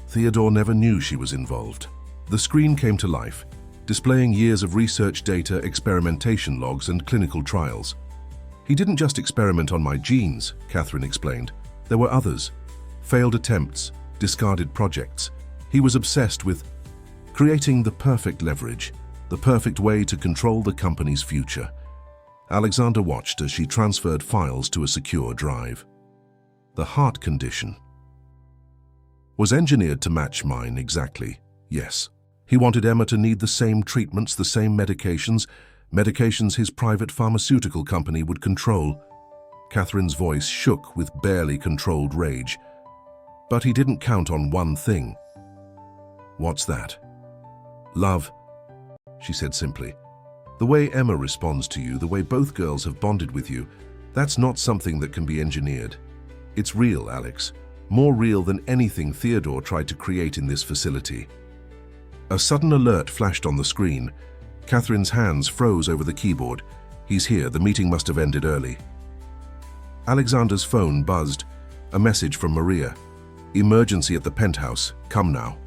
Theodore never knew she was involved." The screen came to life, displaying years of research data, experimentation logs, and clinical trials. "He didn't just experiment on my genes," Catherine explained. "There were others. Failed attempts, discarded projects. He was obsessed with creating the perfect leverage, the perfect way to control the company's future." Alexander watched as she transferred files to a secure drive. "The heart condition was engineered to match mine exactly, yes. He wanted Emma to need the same treatments, the same medications his private pharmaceutical company would control." Catherine's voice shook with barely controlled rage. "But he didn't count on one thing." "What's that?" "Love," she said simply. "The way Emma responds to you, the way both girls have bonded with you, that's not something that can be engineered. It's real, Alex. More real than anything Theodore tried to create in this facility." A sudden alert flashed on the screen. Catherine's hands froze over the keyboard. "He's here. The meeting must have ended early." Alexander's phone buzzed. A message from Maria. "Emergency at the penthouse. Come now."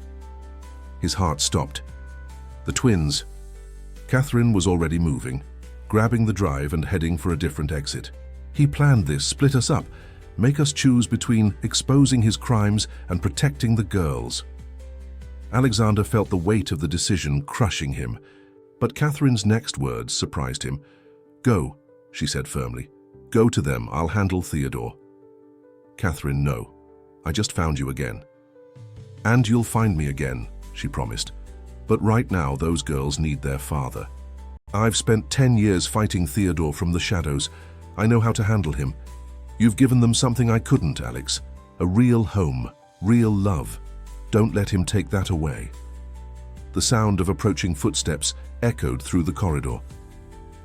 His heart stopped. The twins. Catherine was already moving, grabbing the drive and heading for a different exit. He planned this, split us up, make us choose between exposing his crimes and protecting the girls. Alexander felt the weight of the decision crushing him, but Catherine's next words surprised him. "Go," she said firmly. Go to them, I'll handle Theodore. Catherine, no. I just found you again. And you'll find me again, she promised. But right now, those girls need their father. I've spent 10 years fighting Theodore from the shadows. I know how to handle him. You've given them something I couldn't, Alex. A real home, real love. Don't let him take that away. The sound of approaching footsteps echoed through the corridor.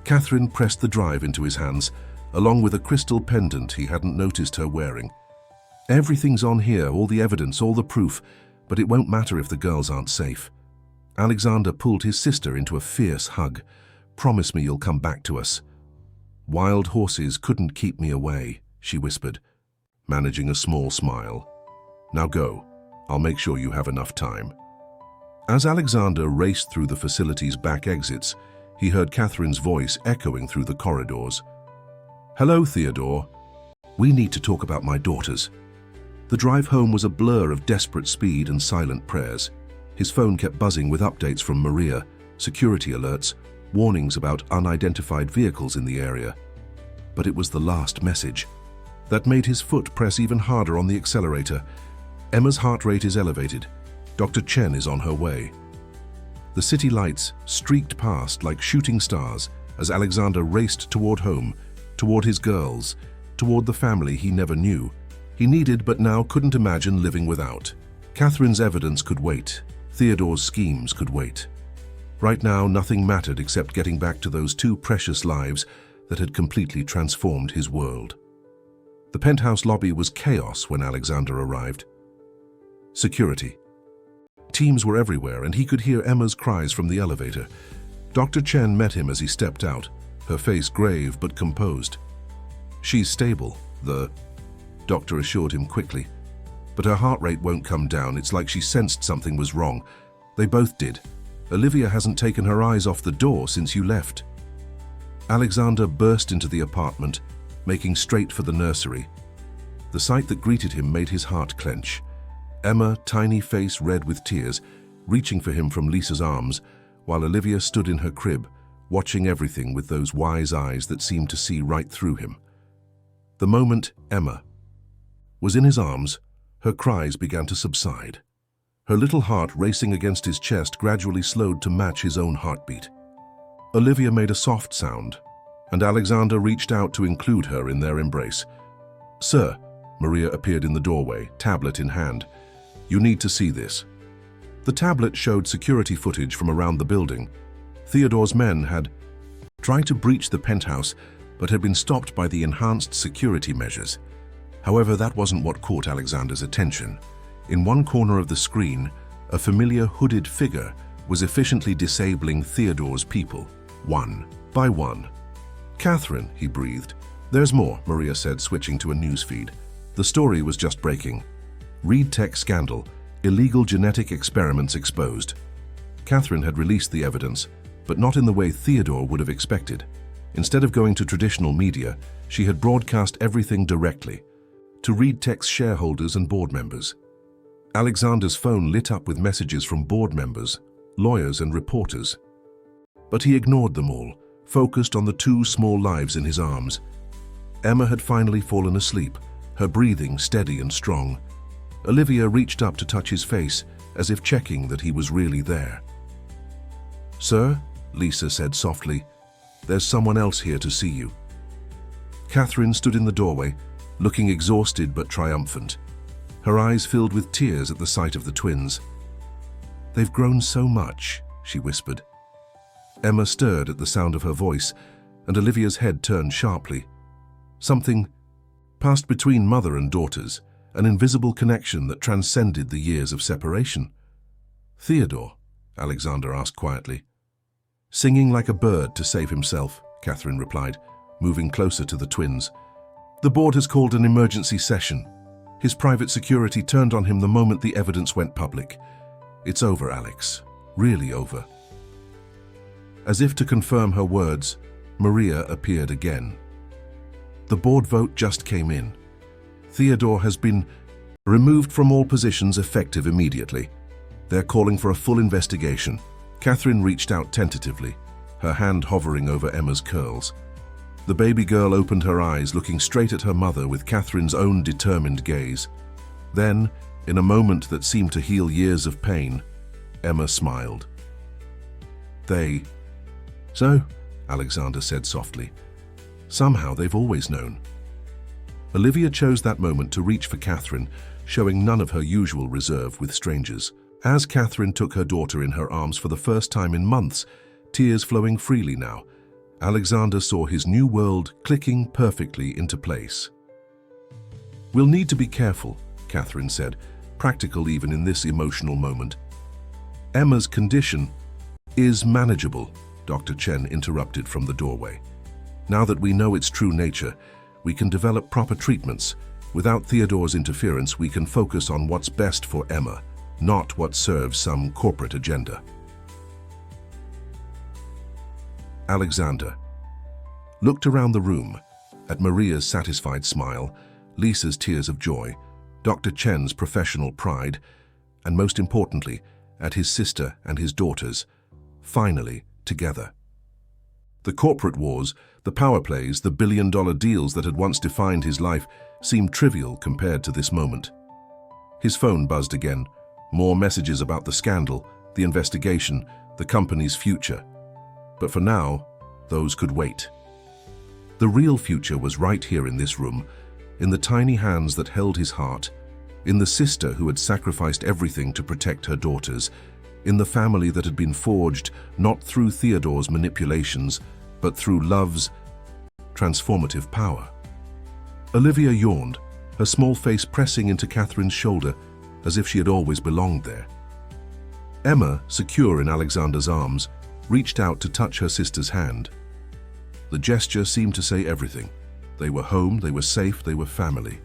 Catherine pressed the drive into his hands, along with a crystal pendant he hadn't noticed her wearing. Everything's on here, all the evidence, all the proof, but it won't matter if the girls aren't safe. Alexander pulled his sister into a fierce hug. Promise me you'll come back to us. Wild horses couldn't keep me away, she whispered, managing a small smile. Now go. I'll make sure you have enough time. As Alexander raced through the facility's back exits, he heard Catherine's voice echoing through the corridors. Hello, Theodore. We need to talk about my daughters. The drive home was a blur of desperate speed and silent prayers. His phone kept buzzing with updates from Maria, security alerts, warnings about unidentified vehicles in the area. But it was the last message that made his foot press even harder on the accelerator. Emma's heart rate is elevated. Dr. Chen is on her way. The city lights streaked past like shooting stars as Alexander raced toward home, toward his girls, toward the family he never knew. He needed but now couldn't imagine living without. Catherine's evidence could wait. Theodore's schemes could wait. Right now, nothing mattered except getting back to those two precious lives that had completely transformed his world. The penthouse lobby was chaos when Alexander arrived. Security. Teams were everywhere, and he could hear Emma's cries from the elevator. Dr. Chen met him as he stepped out, her face grave but composed. She's stable, the doctor assured him quickly. But her heart rate won't come down. It's like she sensed something was wrong. They both did. Olivia hasn't taken her eyes off the door since you left. Alexander burst into the apartment, making straight for the nursery. The sight that greeted him made his heart clench. Emma, tiny face red with tears, reaching for him from Lisa's arms, while Olivia stood in her crib, watching everything with those wise eyes that seemed to see right through him. The moment Emma was in his arms, her cries began to subside. Her little heart racing against his chest gradually slowed to match his own heartbeat. Olivia made a soft sound, and Alexander reached out to include her in their embrace. Sir, Maria appeared in the doorway, tablet in hand. You need to see this. The tablet showed security footage from around the building. Theodore's men had tried to breach the penthouse, but had been stopped by the enhanced security measures. However, that wasn't what caught Alexander's attention. In one corner of the screen, a familiar hooded figure was efficiently disabling Theodore's people, one by one. Catherine, he breathed. There's more, Maria said, switching to a news feed. The story was just breaking. Reed Tech scandal, illegal genetic experiments exposed. Catherine had released the evidence, but not in the way Theodore would have expected. Instead of going to traditional media, she had broadcast everything directly to Reed Tech's shareholders and board members. Alexander's phone lit up with messages from board members, lawyers and reporters. But he ignored them all, focused on the two small lives in his arms. Emma had finally fallen asleep, her breathing steady and strong. Olivia reached up to touch his face, as if checking that he was really there. Sir, Lisa said softly, there's someone else here to see you. Catherine stood in the doorway, looking exhausted but triumphant. Her eyes filled with tears at the sight of the twins. They've grown so much, she whispered. Emma stirred at the sound of her voice, and Olivia's head turned sharply. Something passed between mother and daughters, an invisible connection that transcended the years of separation. Theodore, Alexander asked quietly. Singing like a bird to save himself, Catherine replied, moving closer to the twins. The board has called an emergency session. His private security turned on him the moment the evidence went public. It's over, Alex. Really over. As if to confirm her words, Maria appeared again. The board vote just came in. Theodore has been removed from all positions effective immediately. They're calling for a full investigation. Catherine reached out tentatively, her hand hovering over Emma's curls. The baby girl opened her eyes, looking straight at her mother with Catherine's own determined gaze. Then, in a moment that seemed to heal years of pain, Emma smiled. So, Alexander said softly. Somehow they've always known. Olivia chose that moment to reach for Catherine, showing none of her usual reserve with strangers. As Catherine took her daughter in her arms for the first time in months, tears flowing freely now, Alexander saw his new world clicking perfectly into place. "We'll need to be careful," Catherine said, practical even in this emotional moment. "Emma's condition is manageable," Dr. Chen interrupted from the doorway. "Now that we know its true nature, we can develop proper treatments. Without Theodore's interference, we can focus on what's best for Emma, not what serves some corporate agenda." Alexander looked around the room, at Maria's satisfied smile, Lisa's tears of joy, Dr. Chen's professional pride, and most importantly, at his sister and his daughters, finally together. The corporate wars, the power plays, the billion-dollar deals that had once defined his life seemed trivial compared to this moment. His phone buzzed again, more messages about the scandal, the investigation, the company's future. But for now, those could wait. The real future was right here in this room, in the tiny hands that held his heart, in the sister who had sacrificed everything to protect her daughters, in the family that had been forged not through Theodore's manipulations, but through love's transformative power. Olivia yawned, her small face pressing into Catherine's shoulder as if she had always belonged there. Emma, secure in Alexander's arms, reached out to touch her sister's hand. The gesture seemed to say everything. They were home, they were safe, they were family.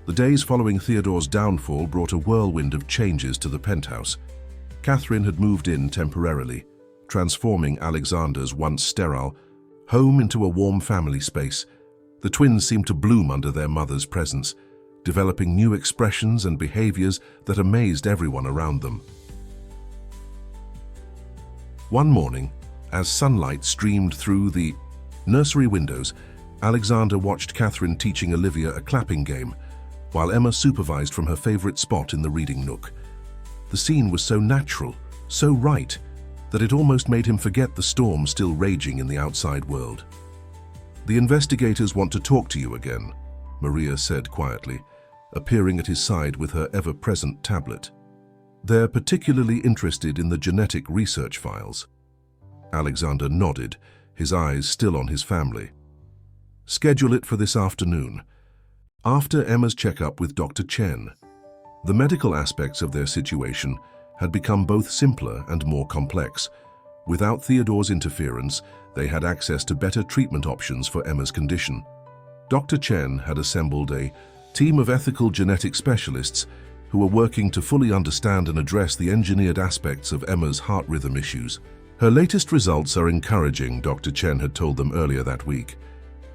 The days following Theodore's downfall brought a whirlwind of changes to the penthouse. Catherine had moved in temporarily, transforming Alexander's once sterile home into a warm family space. The twins seemed to bloom under their mother's presence, developing new expressions and behaviors that amazed everyone around them. One morning, as sunlight streamed through the nursery windows, Alexander watched Catherine teaching Olivia a clapping game, while Emma supervised from her favorite spot in the reading nook. The scene was so natural, so right, that it almost made him forget the storm still raging in the outside world. "The investigators want to talk to you again," Maria said quietly, appearing at his side with her ever-present tablet. "They're particularly interested in the genetic research files." Alexander nodded, his eyes still on his family. "Schedule it for this afternoon, after Emma's checkup with Dr. Chen." The medical aspects of their situation had become both simpler and more complex. Without Theodore's interference, they had access to better treatment options for Emma's condition. Dr. Chen had assembled a team of ethical genetic specialists who were working to fully understand and address the engineered aspects of Emma's heart rhythm issues. "Her latest results are encouraging," Dr. Chen had told them earlier that week.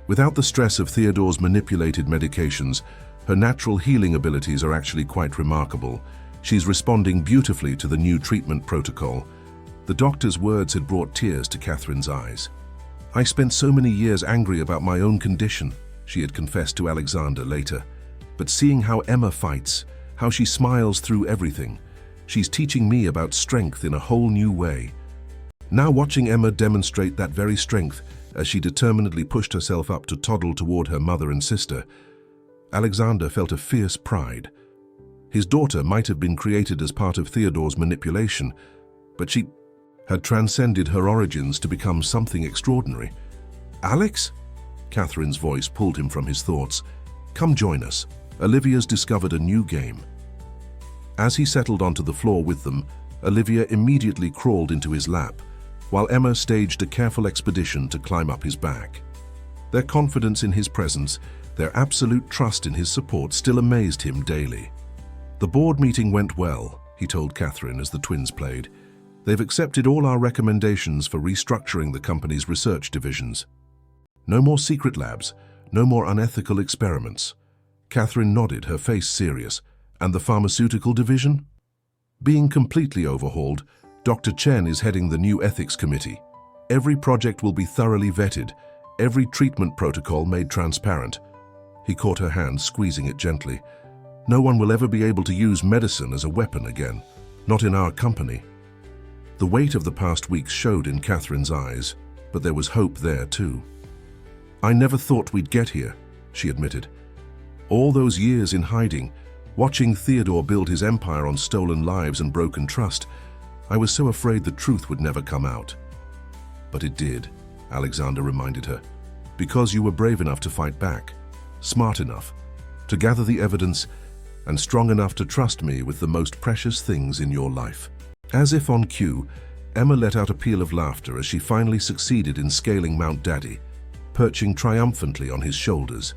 "Without the stress of Theodore's manipulated medications, her natural healing abilities are actually quite remarkable. She's responding beautifully to the new treatment protocol." The doctor's words had brought tears to Catherine's eyes. "I spent so many years angry about my own condition," she had confessed to Alexander later. "But seeing how Emma fights, how she smiles through everything, she's teaching me about strength in a whole new way." Now watching Emma demonstrate that very strength as she determinedly pushed herself up to toddle toward her mother and sister, Alexander felt a fierce pride. His daughter might have been created as part of Theodore's manipulation, but she had transcended her origins to become something extraordinary. "Alex?" Catherine's voice pulled him from his thoughts. "Come join us. Olivia's discovered a new game." As he settled onto the floor with them, Olivia immediately crawled into his lap, while Emma staged a careful expedition to climb up his back. Their confidence in his presence, their absolute trust in his support still amazed him daily. "The board meeting went well," he told Catherine as the twins played. "They've accepted all our recommendations for restructuring the company's research divisions. No more secret labs, no more unethical experiments." Catherine nodded, her face serious. "And the pharmaceutical division?" "Being completely overhauled, Dr. Chen is heading the new ethics committee. Every project will be thoroughly vetted, every treatment protocol made transparent. He caught her hand, squeezing it gently. No one will ever be able to use medicine as a weapon again, not in our company. The weight of the past weeks showed in Catherine's eyes, but there was hope there too. I never thought we'd get here, she admitted. All those years in hiding, watching Theodore build his empire on stolen lives and broken trust, I was so afraid the truth would never come out. But it did, Alexander reminded her, because you were brave enough to fight back, smart enough to gather the evidence, and strong enough to trust me with the most precious things in your life. As if on cue, Emma let out a peal of laughter as she finally succeeded in scaling Mount Daddy, perching triumphantly on his shoulders.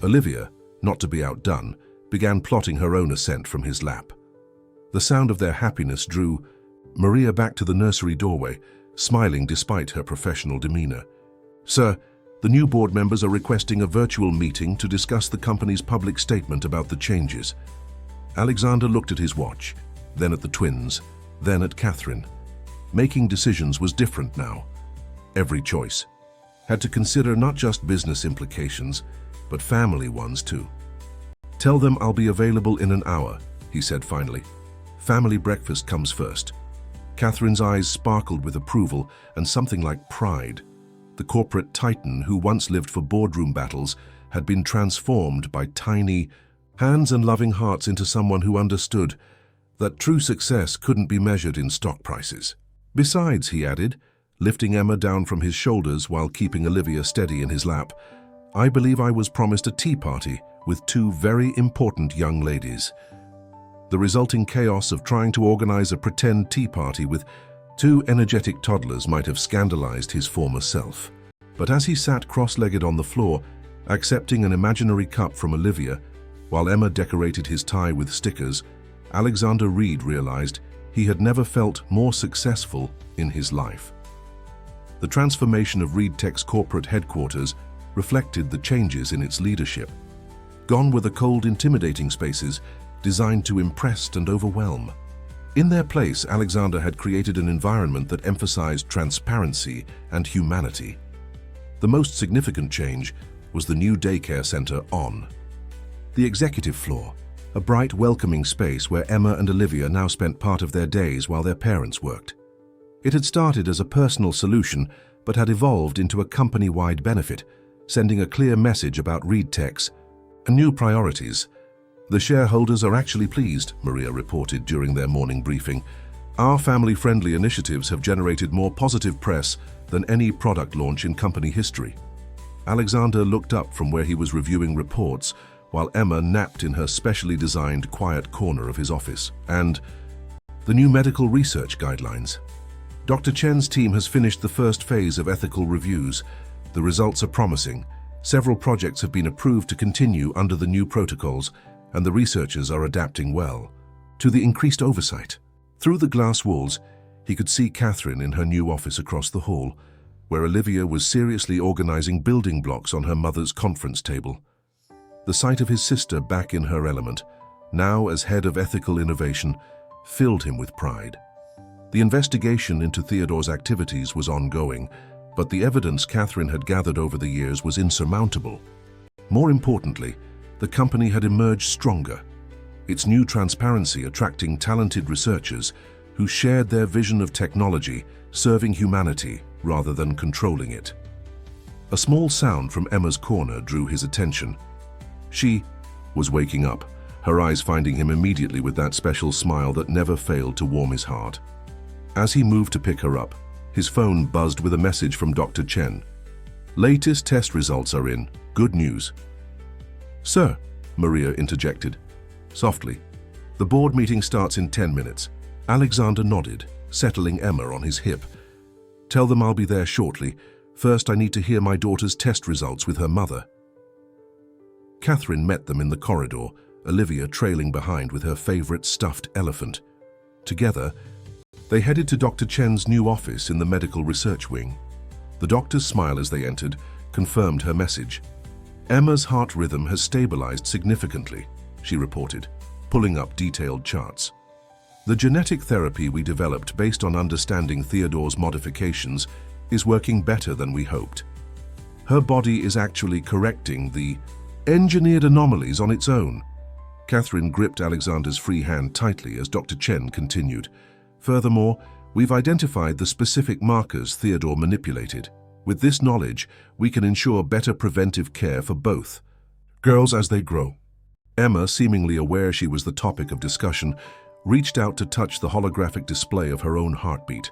Olivia, not to be outdone, began plotting her own ascent from his lap. The sound of their happiness drew Maria back to the nursery doorway, smiling despite her professional demeanor. "Sir, the new board members are requesting a virtual meeting to discuss the company's public statement about the changes." Alexander looked at his watch, then at the twins, then at Catherine. Making decisions was different now. Every choice had to consider not just business implications, but family ones too. "Tell them I'll be available in an hour," he said finally. "Family breakfast comes first." Catherine's eyes sparkled with approval and something like pride. The corporate titan who once lived for boardroom battles had been transformed by tiny hands and loving hearts into someone who understood that true success couldn't be measured in stock prices. "Besides," he added, lifting Emma down from his shoulders while keeping Olivia steady in his lap, "I believe I was promised a tea party with two very important young ladies." The resulting chaos of trying to organize a pretend tea party with two energetic toddlers might have scandalized his former self. But as he sat cross-legged on the floor, accepting an imaginary cup from Olivia, while Emma decorated his tie with stickers, Alexander Reed realized he had never felt more successful in his life. The transformation of Reed Tech's corporate headquarters reflected the changes in its leadership. Gone were the cold, intimidating spaces designed to impress and overwhelm. In their place, Alexander had created an environment that emphasized transparency and humanity. The most significant change was the new daycare center on the executive floor, a bright, welcoming space where Emma and Olivia now spent part of their days while their parents worked. It had started as a personal solution, but had evolved into a company-wide benefit, sending a clear message about Reed Tech's new priorities. "The shareholders are actually pleased," Maria reported during their morning briefing. "Our family-friendly initiatives have generated more positive press than any product launch in company history." Alexander looked up from where he was reviewing reports, while Emma napped in her specially designed quiet corner of his office. "And the new medical research guidelines. Dr. Chen's team has finished the first phase of ethical reviews. The results are promising. Several projects have been approved to continue under the new protocols, and the researchers are adapting well to the increased oversight." Through the glass walls, he could see Catherine in her new office across the hall, where Olivia was seriously organizing building blocks on her mother's conference table. The sight of his sister back in her element, now as head of ethical innovation, filled him with pride. The investigation into Theodore's activities was ongoing, but the evidence Catherine had gathered over the years was insurmountable. More importantly, the company had emerged stronger, its new transparency attracting talented researchers who shared their vision of technology serving humanity rather than controlling it. A small sound from Emma's corner drew his attention. She was waking up, her eyes finding him immediately with that special smile that never failed to warm his heart. As he moved to pick her up, his phone buzzed with a message from Dr. Chen. "Latest test results are in. Good news." "Sir," Maria interjected. Softly, "The board meeting starts in 10 minutes. Alexander nodded, settling Emma on his hip. "Tell them I'll be there shortly. First, I need to hear my daughter's test results with her mother." Catherine met them in the corridor, Olivia trailing behind with her favorite stuffed elephant. Together, they headed to Dr. Chen's new office in the medical research wing. The doctor's smile as they entered confirmed her message. "Emma's heart rhythm has stabilized significantly," she reported, pulling up detailed charts. "The genetic therapy we developed based on understanding Theodore's modifications is working better than we hoped. Her body is actually correcting the engineered anomalies on its own. Catherine gripped Alexander's free hand tightly as Dr. Chen continued. Furthermore, we've identified the specific markers Theodore manipulated. With this knowledge, we can ensure better preventive care for both girls as they grow. Emma, seemingly aware she was the topic of discussion, reached out to touch the holographic display of her own heartbeat.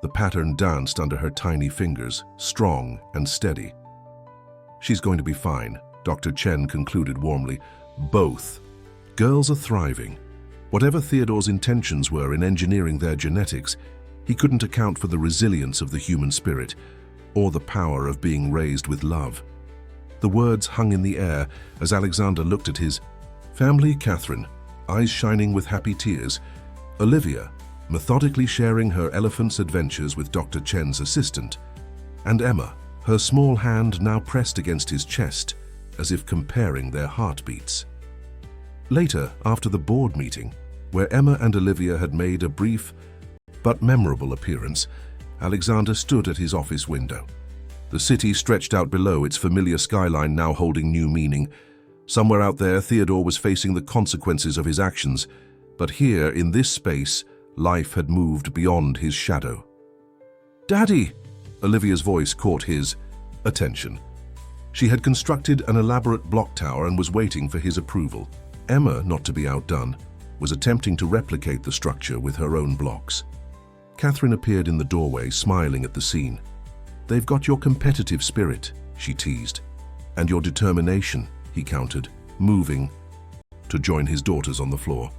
The pattern danced under her tiny fingers, strong and steady. She's going to be fine, Dr. Chen concluded warmly. Both girls are thriving. Whatever Theodore's intentions were in engineering their genetics, he couldn't account for the resilience of the human spirit or the power of being raised with love. The words hung in the air as Alexander looked at his family: Catherine, eyes shining with happy tears; Olivia, methodically sharing her elephant's adventures with Dr. Chen's assistant; and Emma, her small hand now pressed against his chest, as if comparing their heartbeats. Later, after the board meeting, where Emma and Olivia had made a brief but memorable appearance, Alexander stood at his office window. The city stretched out below, its familiar skyline now holding new meaning. Somewhere out there, Theodore was facing the consequences of his actions, but here, in this space, life had moved beyond his shadow. "Daddy!" Olivia's voice caught his attention. She had constructed an elaborate block tower and was waiting for his approval. Emma, not to be outdone, was attempting to replicate the structure with her own blocks. Catherine appeared in the doorway, smiling at the scene. "They've got your competitive spirit," she teased. "And your determination," he countered, moving to join his daughters on the floor.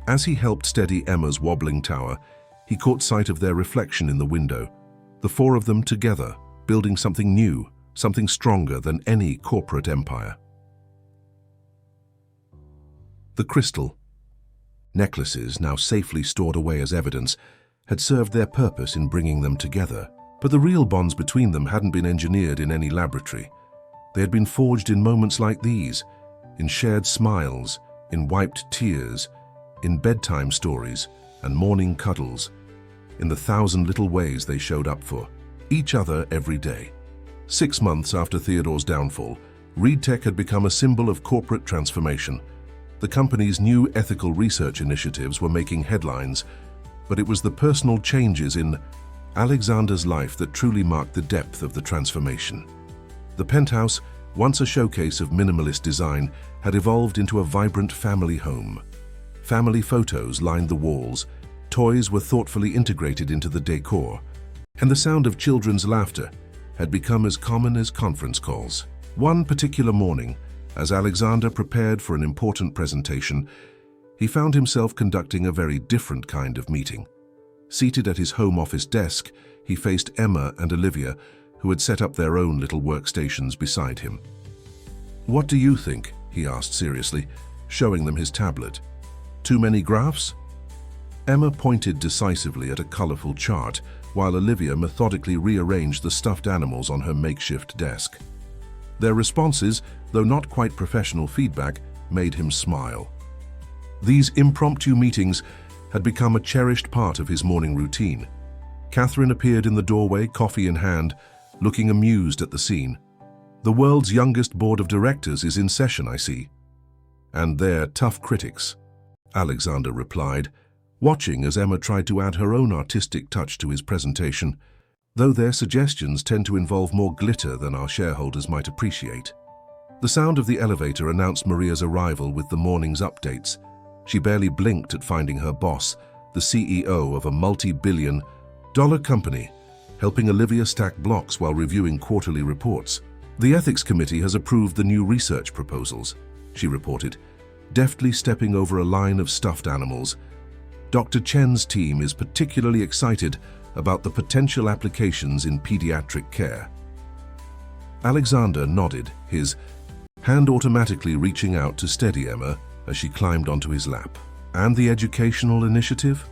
As he helped steady Emma's wobbling tower, he caught sight of their reflection in the window, the four of them together, building something new, something stronger than any corporate empire. The crystal necklaces, now safely stored away as evidence, had served their purpose in bringing them together. But the real bonds between them hadn't been engineered in any laboratory. They had been forged in moments like these, in shared smiles, in wiped tears, in bedtime stories and morning cuddles, in the 1,000 little ways they showed up for each other every day. 6 months after Theodore's downfall, ReedTech had become a symbol of corporate transformation. The company's new ethical research initiatives were making headlines, but it was the personal changes in Alexander's life that truly marked the depth of the transformation. The penthouse, once a showcase of minimalist design, had evolved into a vibrant family home. Family photos lined the walls, toys were thoughtfully integrated into the decor, and the sound of children's laughter had become as common as conference calls. One particular morning, as Alexander prepared for an important presentation, he found himself conducting a very different kind of meeting. Seated at his home office desk, he faced Emma and Olivia, who had set up their own little workstations beside him. "What do you think?" he asked seriously, showing them his tablet. "Too many graphs?" Emma pointed decisively at a colorful chart, while Olivia methodically rearranged the stuffed animals on her makeshift desk. Their responses, though not quite professional feedback, made him smile. These impromptu meetings had become a cherished part of his morning routine. Catherine appeared in the doorway, coffee in hand, looking amused at the scene. "The world's youngest board of directors is in session, I see." "And they're tough critics," Alexander replied, watching as Emma tried to add her own artistic touch to his presentation, though their suggestions tend to involve more glitter than our shareholders might appreciate. The sound of the elevator announced Maria's arrival with the morning's updates. She barely blinked at finding her boss, the CEO of a multi-billion-dollar company, helping Olivia stack blocks while reviewing quarterly reports. "The ethics committee has approved the new research proposals," she reported, deftly stepping over a line of stuffed animals. "Dr. Chen's team is particularly excited about the potential applications in pediatric care." Alexander nodded, his hand automatically reaching out to steady Emma as she climbed onto his lap. "And the educational initiative?"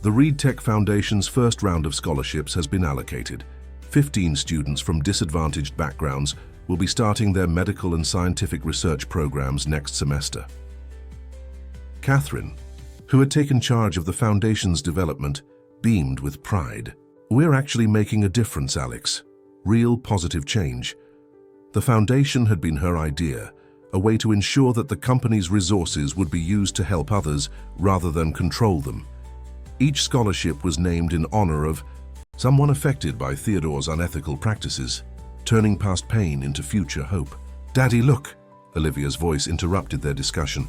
"The ReedTech Foundation's first round of scholarships has been allocated. 15 students from disadvantaged backgrounds will be starting their medical and scientific research programs next semester." Catherine, who had taken charge of the foundation's development, beamed with pride. "We're actually making a difference, Alex. Real positive change. The foundation had been her idea, a way to ensure that the company's resources would be used to help others rather than control them. Each scholarship was named in honor of someone affected by Theodore's unethical practices, turning past pain into future hope. "Daddy, look!" Olivia's voice interrupted their discussion.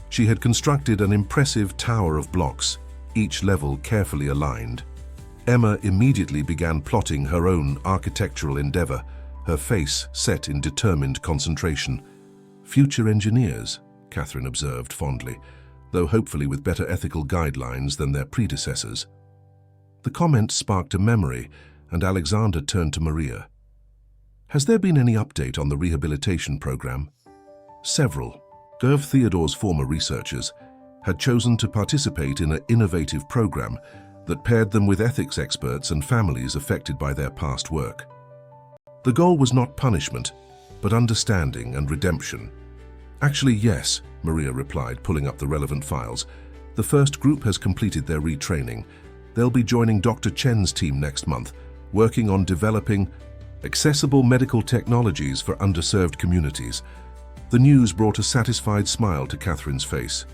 She had constructed an impressive tower of blocks, each level carefully aligned. Emma immediately began plotting her own architectural endeavor, her face set in determined concentration. "Future engineers," Catherine observed fondly, though hopefully with better ethical guidelines than their predecessors. The comment sparked a memory, and Alexander turned to Maria. "Has there been any update on the rehabilitation program?" Several. Gerv Theodore's former researchers had chosen to participate in an innovative program that paired them with ethics experts and families affected by their past work. The goal was not punishment, but understanding and redemption. "Actually, yes," Maria replied, pulling up the relevant files. "The first group has completed their retraining. They'll be joining Dr. Chen's team next month, working on developing accessible medical technologies for underserved communities." The news brought a satisfied smile to Catherine's face.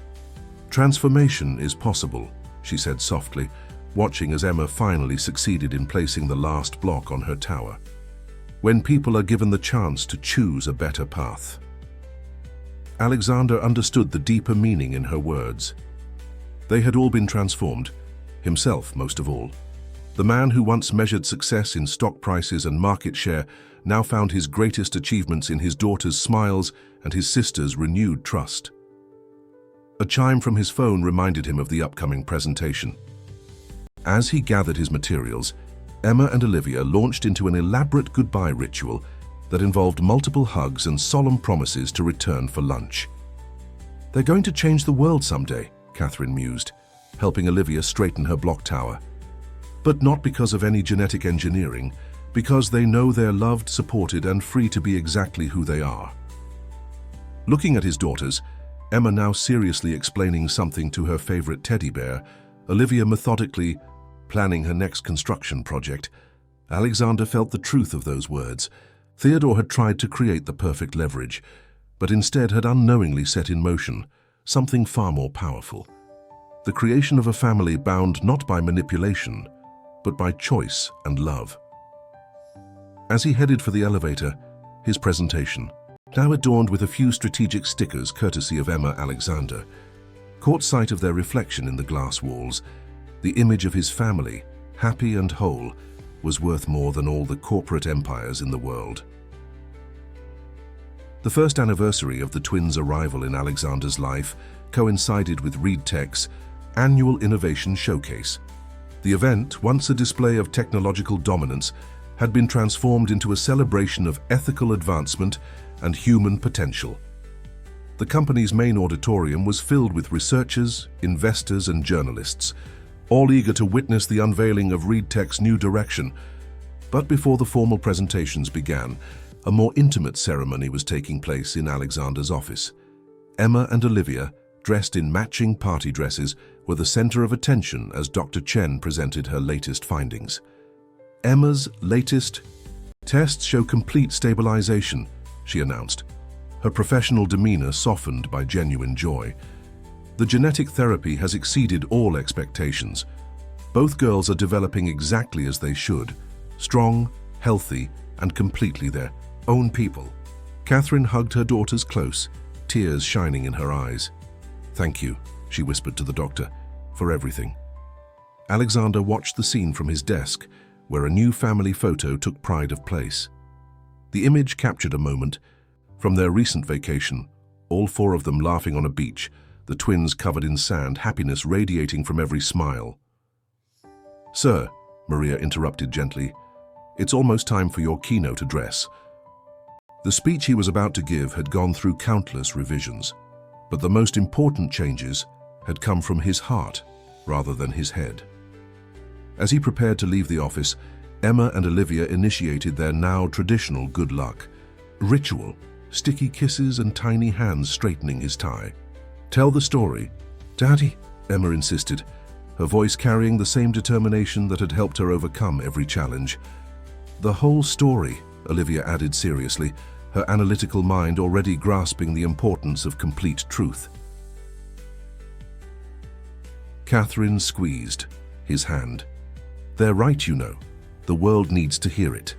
"Transformation is possible," she said softly, watching as Emma finally succeeded in placing the last block on her tower. "When people are given the chance to choose a better path." Alexander understood the deeper meaning in her words. They had all been transformed, himself most of all. The man who once measured success in stock prices and market share now found his greatest achievements in his daughter's smiles and his sister's renewed trust. A chime from his phone reminded him of the upcoming presentation. As he gathered his materials, Emma and Olivia launched into an elaborate goodbye ritual that involved multiple hugs and solemn promises to return for lunch. "They're going to change the world someday," Catherine mused, helping Olivia straighten her block tower. "But not because of any genetic engineering, because they know they're loved, supported, and free to be exactly who they are." Looking at his daughters, Emma now seriously explaining something to her favorite teddy bear, Olivia methodically planning her next construction project, Alexander felt the truth of those words. Theodore had tried to create the perfect leverage, but instead had unknowingly set in motion something far more powerful. The creation of a family bound not by manipulation, but by choice and love. As he headed for the elevator, his presentation, now adorned with a few strategic stickers courtesy of Emma Alexander, caught sight of their reflection in the glass walls. The image of his family, happy and whole, was worth more than all the corporate empires in the world. The first anniversary of the twins' arrival in Alexander's life coincided with ReedTech's annual innovation showcase. The event, once a display of technological dominance, had been transformed into a celebration of ethical advancement and human potential. The company's main auditorium was filled with researchers, investors, and journalists, all eager to witness the unveiling of ReedTech's new direction. But before the formal presentations began, a more intimate ceremony was taking place in Alexander's office. Emma and Olivia, dressed in matching party dresses, were the center of attention as Dr. Chen presented her latest findings. Emma's latest tests show complete stabilization, she announced, her professional demeanor softened by genuine joy. The genetic therapy has exceeded all expectations. Both girls are developing exactly as they should, strong, healthy, and completely their own people. Catherine hugged her daughters close, tears shining in her eyes. "Thank you," she whispered to the doctor, "for everything." Alexander watched the scene from his desk, where a new family photo took pride of place. The image captured a moment from their recent vacation, all four of them laughing on a beach, the twins covered in sand, happiness radiating from every smile. "Sir," Maria interrupted gently, "it's almost time for your keynote address." The speech he was about to give had gone through countless revisions, but the most important changes had come from his heart rather than his head. As he prepared to leave the office, Emma and Olivia initiated their now traditional good luck ritual, sticky kisses and tiny hands straightening his tie. "Tell the story." "Daddy," Emma insisted, her voice carrying the same determination that had helped her overcome every challenge. "The whole story," Olivia added seriously, her analytical mind already grasping the importance of complete truth. Catherine squeezed his hand. "They're right, you know. The world needs to hear it."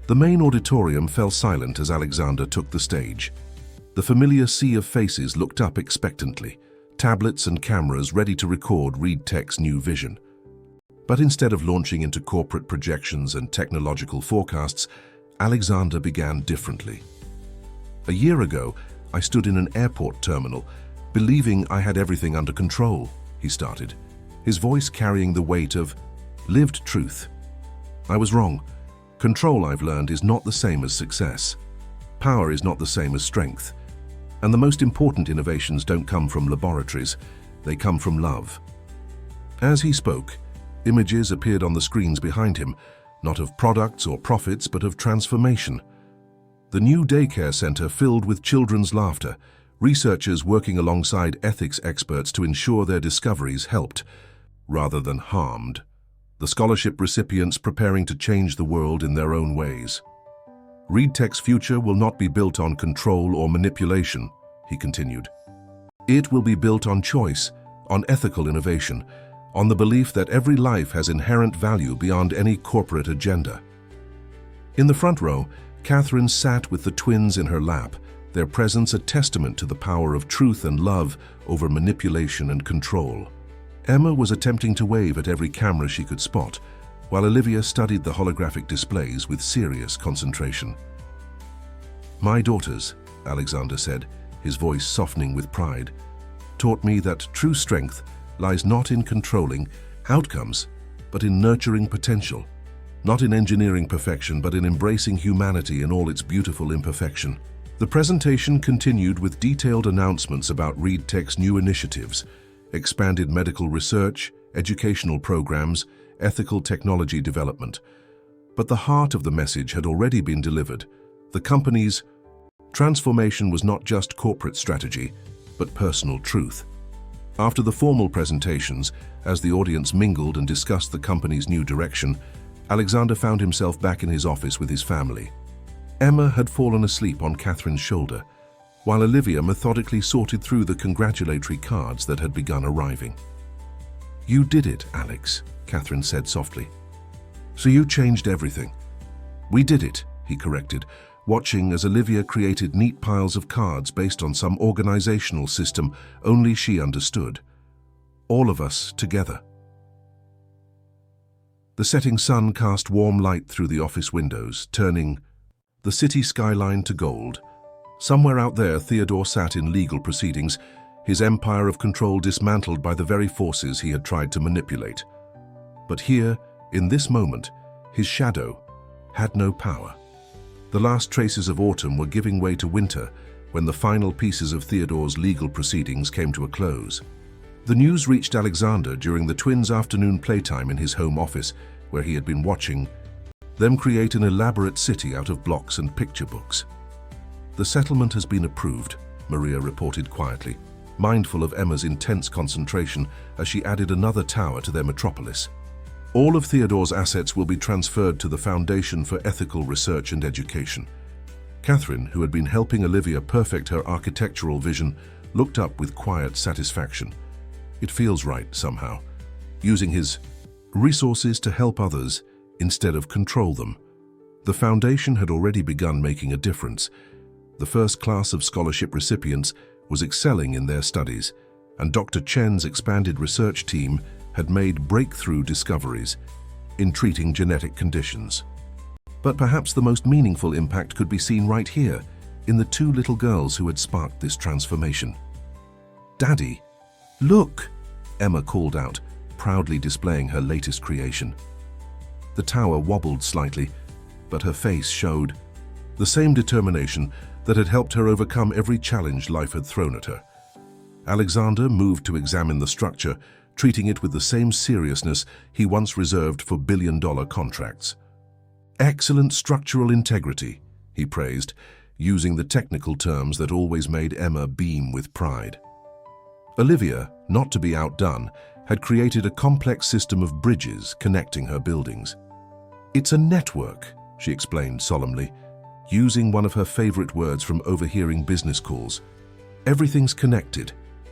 The main auditorium fell silent as Alexander took the stage. The familiar sea of faces looked up expectantly, tablets and cameras ready to record ReadTech's new vision. But instead of launching into corporate projections and technological forecasts, Alexander began differently. "A year ago, I stood in an airport terminal, believing I had everything under control," he started, his voice carrying the weight of lived truth. "I was wrong. Control, I've learned, is not the same as success. Power is not the same as strength. And the most important innovations don't come from laboratories, they come from love." As he spoke, images appeared on the screens behind him, not of products or profits, but of transformation. The new daycare center filled with children's laughter, researchers working alongside ethics experts to ensure their discoveries helped, rather than harmed. The scholarship recipients preparing to change the world in their own ways. "ReadTech's future will not be built on control or manipulation," he continued. "It will be built on choice, on ethical innovation, on the belief that every life has inherent value beyond any corporate agenda." In the front row, Catherine sat with the twins in her lap, their presence a testament to the power of truth and love over manipulation and control. Emma was attempting to wave at every camera she could spot, while Olivia studied the holographic displays with serious concentration. "My daughters," Alexander said, his voice softening with pride, "taught me that true strength lies not in controlling outcomes, but in nurturing potential, not in engineering perfection, but in embracing humanity in all its beautiful imperfection." The presentation continued with detailed announcements about ReadTech's new initiatives, expanded medical research, educational programs, ethical technology development. But the heart of the message had already been delivered. The company's transformation was not just corporate strategy, but personal truth. After the formal presentations, as the audience mingled and discussed the company's new direction, Alexander found himself back in his office with his family. Emma had fallen asleep on Catherine's shoulder, while Olivia methodically sorted through the congratulatory cards that had begun arriving. "You did it, Alex," Catherine said softly. "So you changed everything." "We did it," he corrected, watching as Olivia created neat piles of cards based on some organizational system only she understood. "All of us together." The setting sun cast warm light through the office windows, turning the city skyline to gold. Somewhere out there, Theodore sat in legal proceedings, his empire of control dismantled by the very forces he had tried to manipulate. But here, in this moment, his shadow had no power. The last traces of autumn were giving way to winter when the final pieces of Theodore's legal proceedings came to a close. The news reached Alexander during the twins' afternoon playtime in his home office, where he had been watching them create an elaborate city out of blocks and picture books. "The settlement has been approved," Maria reported quietly, mindful of Emma's intense concentration as she added another tower to their metropolis. "All of Theodore's assets will be transferred to the Foundation for Ethical Research and Education." Catherine, who had been helping Olivia perfect her architectural vision, looked up with quiet satisfaction. It feels right, somehow. Using his resources to help others instead of control them. The foundation had already begun making a difference. The first class of scholarship recipients was excelling in their studies, and Dr. Chen's expanded research team had made breakthrough discoveries in treating genetic conditions. But perhaps the most meaningful impact could be seen right here, in the two little girls who had sparked this transformation. "Daddy, look!" Emma called out, proudly displaying her latest creation. The tower wobbled slightly, but her face showed the same determination that had helped her overcome every challenge life had thrown at her. Alexander moved to examine the structure, treating it with the same seriousness he once reserved for billion-dollar contracts. "Excellent structural integrity," he praised, using the technical terms that always made Emma beam with pride. Olivia, not to be outdone, had created a complex system of bridges connecting her buildings. "It's a network," she explained solemnly. using one of her favorite words from overhearing business calls. Everything's connected.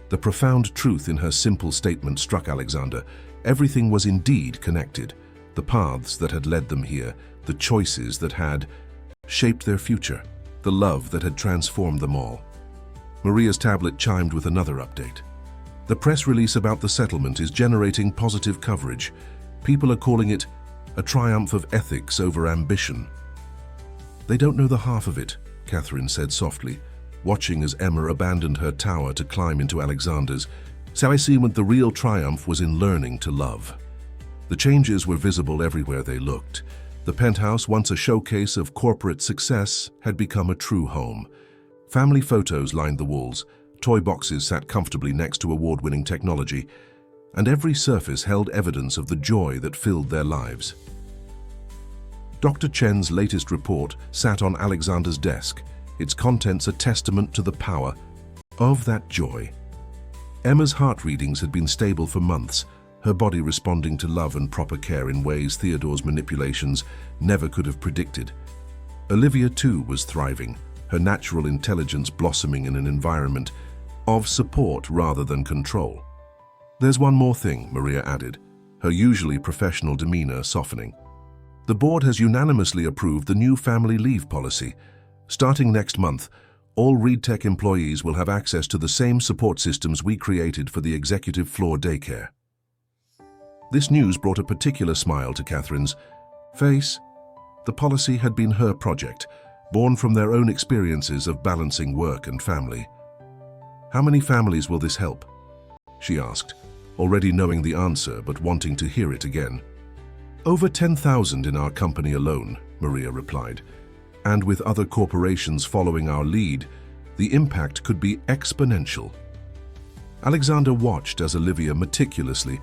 The profound truth in her simple statement struck Alexander. Everything was indeed connected. The paths that had led them here, the choices that had shaped their future, the love that had transformed them all. Maria's tablet chimed with another update. The press release about the settlement is generating positive coverage. People are calling it a triumph of ethics over ambition. They don't know the half of it, Catherine said softly, watching as Emma abandoned her tower to climb into Alexander's. So I see what the real triumph was in learning to love. The changes were visible everywhere they looked. The penthouse, once a showcase of corporate success, had become a true home. Family photos lined the walls, toy boxes sat comfortably next to award-winning technology, and every surface held evidence of the joy that filled their lives. Dr. Chen's latest report sat on Alexander's desk, its contents a testament to the power of that joy. Emma's heart readings had been stable for months, her body responding to love and proper care in ways Theodore's manipulations never could have predicted. Olivia, too, was thriving, her natural intelligence blossoming in an environment of support rather than control. There's one more thing, Maria added, her usually professional demeanor softening. The board has unanimously approved the new family leave policy. Starting next month, all ReadTech employees will have access to the same support systems we created for the executive floor daycare. This news brought a particular smile to Catherine's face. The policy had been her project, born from their own experiences of balancing work and family. How many families will this help? She asked, already knowing the answer but wanting to hear it again. Over 10,000 in our company alone, Maria replied, and with other corporations following our lead, the impact could be exponential. Alexander watched as Olivia meticulously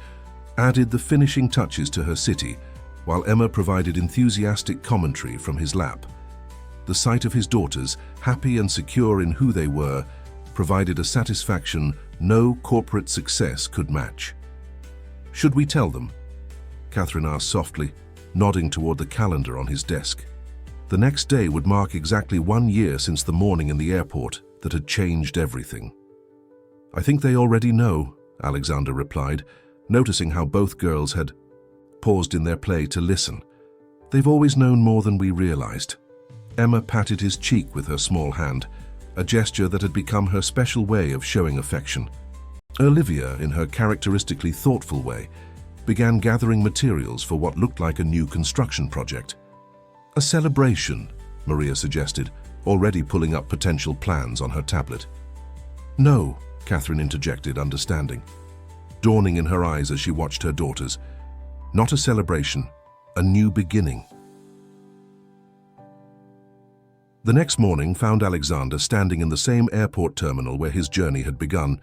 added the finishing touches to her city, while Emma provided enthusiastic commentary from his lap. The sight of his daughters, happy and secure in who they were, provided a satisfaction no corporate success could match. Should we tell them? Catherine asked softly, nodding toward the calendar on his desk. The next day would mark exactly 1 year since the morning in the airport that had changed everything. I think they already know, Alexander replied, noticing how both girls had paused in their play to listen. They've always known more than we realized. Emma patted his cheek with her small hand, a gesture that had become her special way of showing affection. Olivia, in her characteristically thoughtful way, began gathering materials for what looked like a new construction project. A celebration, Maria suggested, already pulling up potential plans on her tablet. No, Catherine interjected, understanding, dawning in her eyes as she watched her daughters. Not a celebration, a new beginning. The next morning found Alexander standing in the same airport terminal where his journey had begun.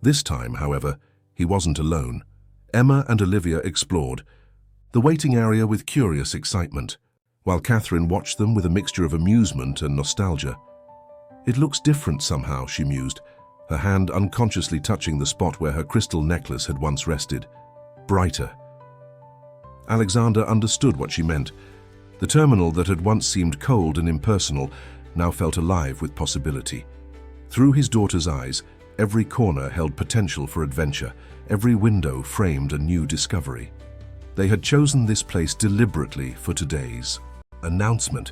This time, however, he wasn't alone. Emma and Olivia explored the waiting area with curious excitement, while Catherine watched them with a mixture of amusement and nostalgia. It looks different somehow, she mused, her hand unconsciously touching the spot where her crystal necklace had once rested. Brighter. Alexander understood what she meant. The terminal that had once seemed cold and impersonal now felt alive with possibility. Through his daughter's eyes, every corner held potential for adventure, every window framed a new discovery. They had chosen this place deliberately for today's announcement.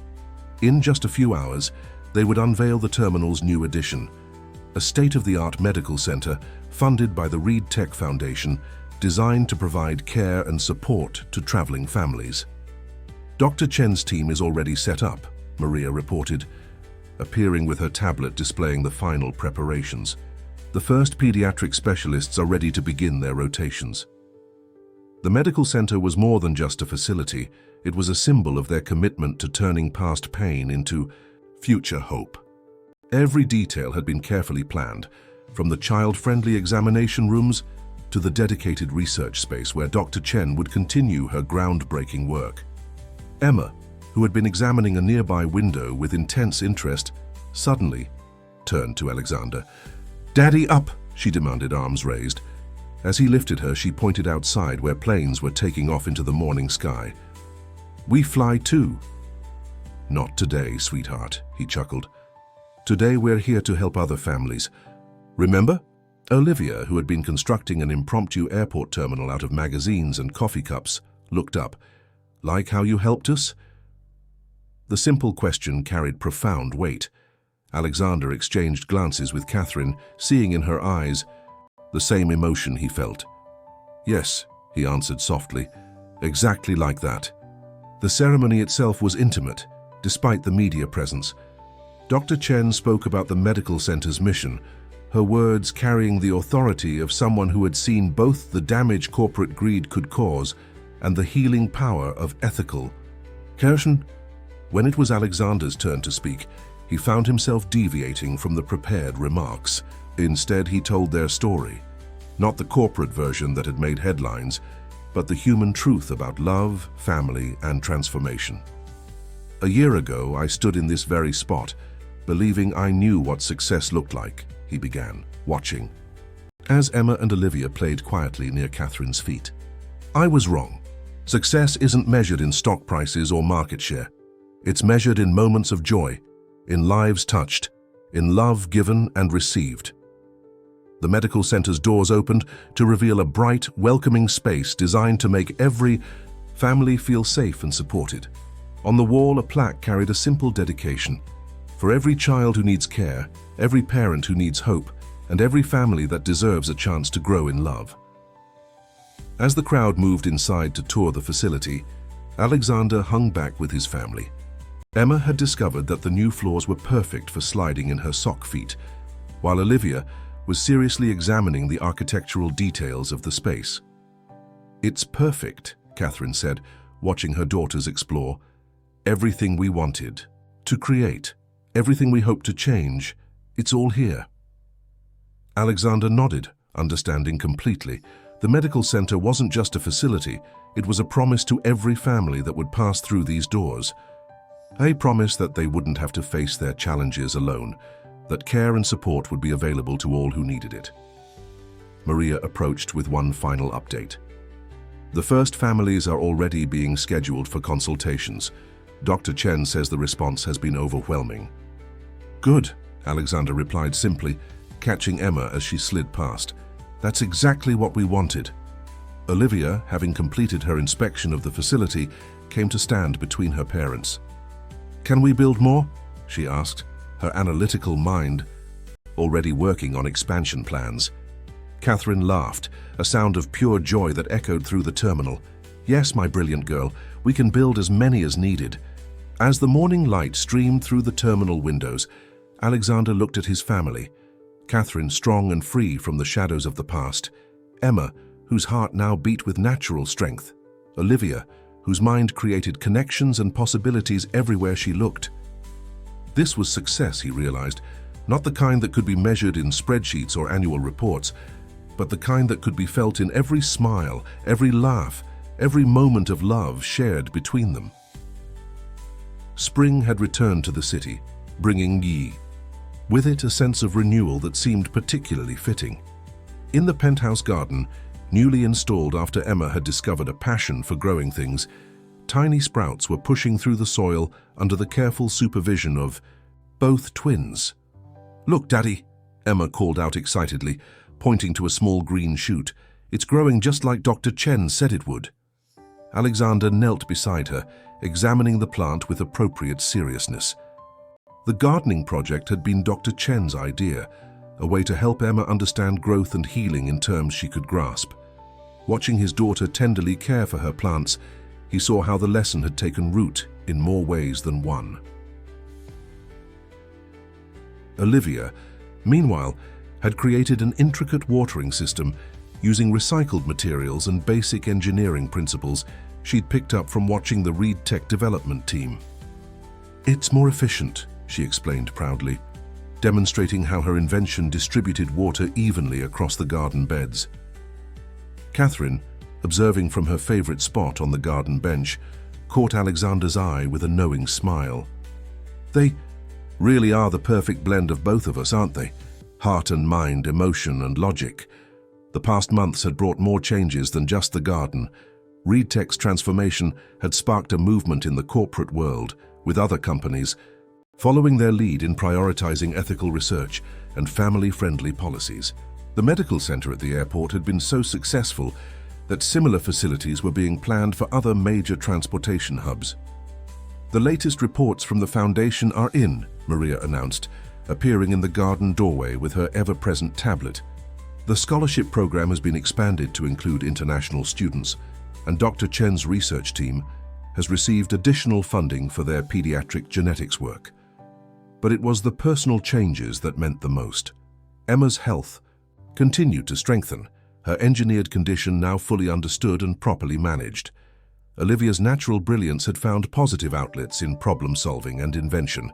In just a few hours, they would unveil the terminal's new addition, a state-of-the-art medical center funded by the ReadTech Foundation, designed to provide care and support to traveling families. Dr. Chen's team is already set up, Maria reported, appearing with her tablet displaying the final preparations. The first pediatric specialists are ready to begin their rotations. The medical center was more than just a facility. It was a symbol of their commitment to turning past pain into future hope. Every detail had been carefully planned, from the child-friendly examination rooms to the dedicated research space where Dr. Chen would continue her groundbreaking work. Emma, who had been examining a nearby window with intense interest, suddenly turned to Alexander. "Daddy, up!" she demanded, arms raised. As he lifted her, she pointed outside where planes were taking off into the morning sky. "We fly too." "Not today, sweetheart," he chuckled. "Today we're here to help other families. Remember?" Olivia, who had been constructing an impromptu airport terminal out of magazines and coffee cups, looked up. "Like how you helped us?" The simple question carried profound weight. Alexander exchanged glances with Catherine, seeing in her eyes the same emotion he felt. "Yes," he answered softly, "exactly like that." The ceremony itself was intimate, despite the media presence. Dr. Chen spoke about the medical center's mission, her words carrying the authority of someone who had seen both the damage corporate greed could cause and the healing power of ethical Kirschen. When it was Alexander's turn to speak, he found himself deviating from the prepared remarks. Instead, he told their story, not the corporate version that had made headlines, but the human truth about love, family, and transformation. "A year ago, I stood in this very spot, believing I knew what success looked like," he began, watching, as Emma and Olivia played quietly near Catherine's feet. "I was wrong. Success isn't measured in stock prices or market share. It's measured in moments of joy, in lives touched, in love given and received." The medical center's doors opened to reveal a bright, welcoming space designed to make every family feel safe and supported. On the wall, a plaque carried a simple dedication: "For every child who needs care, every parent who needs hope, and every family that deserves a chance to grow in love." As the crowd moved inside to tour the facility, Alexander hung back with his family. Emma had discovered that the new floors were perfect for sliding in her sock feet, while Olivia was seriously examining the architectural details of the space. "It's perfect," Catherine said, watching her daughters explore. "Everything we wanted to create, everything we hoped to change, it's all here." Alexander nodded, understanding completely. The medical center wasn't just a facility, it was a promise to every family that would pass through these doors. A promise that they wouldn't have to face their challenges alone, that care and support would be available to all who needed it. Maria approached with one final update. "The first families are already being scheduled for consultations. Dr. Chen says the response has been overwhelming." "Good," Alexander replied simply, catching Emma as she slid past. "That's exactly what we wanted." Olivia, having completed her inspection of the facility, came to stand between her parents. "Can we build more?" she asked, her analytical mind already working on expansion plans. Catherine laughed, a sound of pure joy that echoed through the terminal. "Yes, my brilliant girl, we can build as many as needed." As the morning light streamed through the terminal windows, Alexander looked at his family. Catherine, strong and free from the shadows of the past. Emma, whose heart now beat with natural strength. Olivia, whose mind created connections and possibilities everywhere she looked. This was success, he realized, not the kind that could be measured in spreadsheets or annual reports, but the kind that could be felt in every smile, every laugh, every moment of love shared between them. Spring had returned to the city, bringing Yi. With it, a sense of renewal that seemed particularly fitting. In the penthouse garden, newly installed after Emma had discovered a passion for growing things, tiny sprouts were pushing through the soil under the careful supervision of both twins. "Look, Daddy," Emma called out excitedly, pointing to a small green shoot. "It's growing just like Dr. Chen said it would." Alexander knelt beside her, examining the plant with appropriate seriousness. The gardening project had been Dr. Chen's idea, a way to help Emma understand growth and healing in terms she could grasp. Watching his daughter tenderly care for her plants, he saw how the lesson had taken root in more ways than one. Olivia, meanwhile, had created an intricate watering system using recycled materials and basic engineering principles she'd picked up from watching the Reed Tech development team. "It's more efficient," she explained proudly, demonstrating how her invention distributed water evenly across the garden beds. Catherine, observing from her favorite spot on the garden bench, caught Alexander's eye with a knowing smile. "They really are the perfect blend of both of us, aren't they? Heart and mind, emotion and logic." The past months had brought more changes than just the garden. Reed Tech's transformation had sparked a movement in the corporate world, with other companies, following their lead in prioritizing ethical research and family-friendly policies. The medical center at the airport had been so successful that similar facilities were being planned for other major transportation hubs. "The latest reports from the foundation are in," Maria announced, appearing in the garden doorway with her ever-present tablet. "The scholarship program has been expanded to include international students, and Dr. Chen's research team has received additional funding for their pediatric genetics work." But it was the personal changes that meant the most. Emma's health continued to strengthen, her engineered condition now fully understood and properly managed. Olivia's natural brilliance had found positive outlets in problem-solving and invention.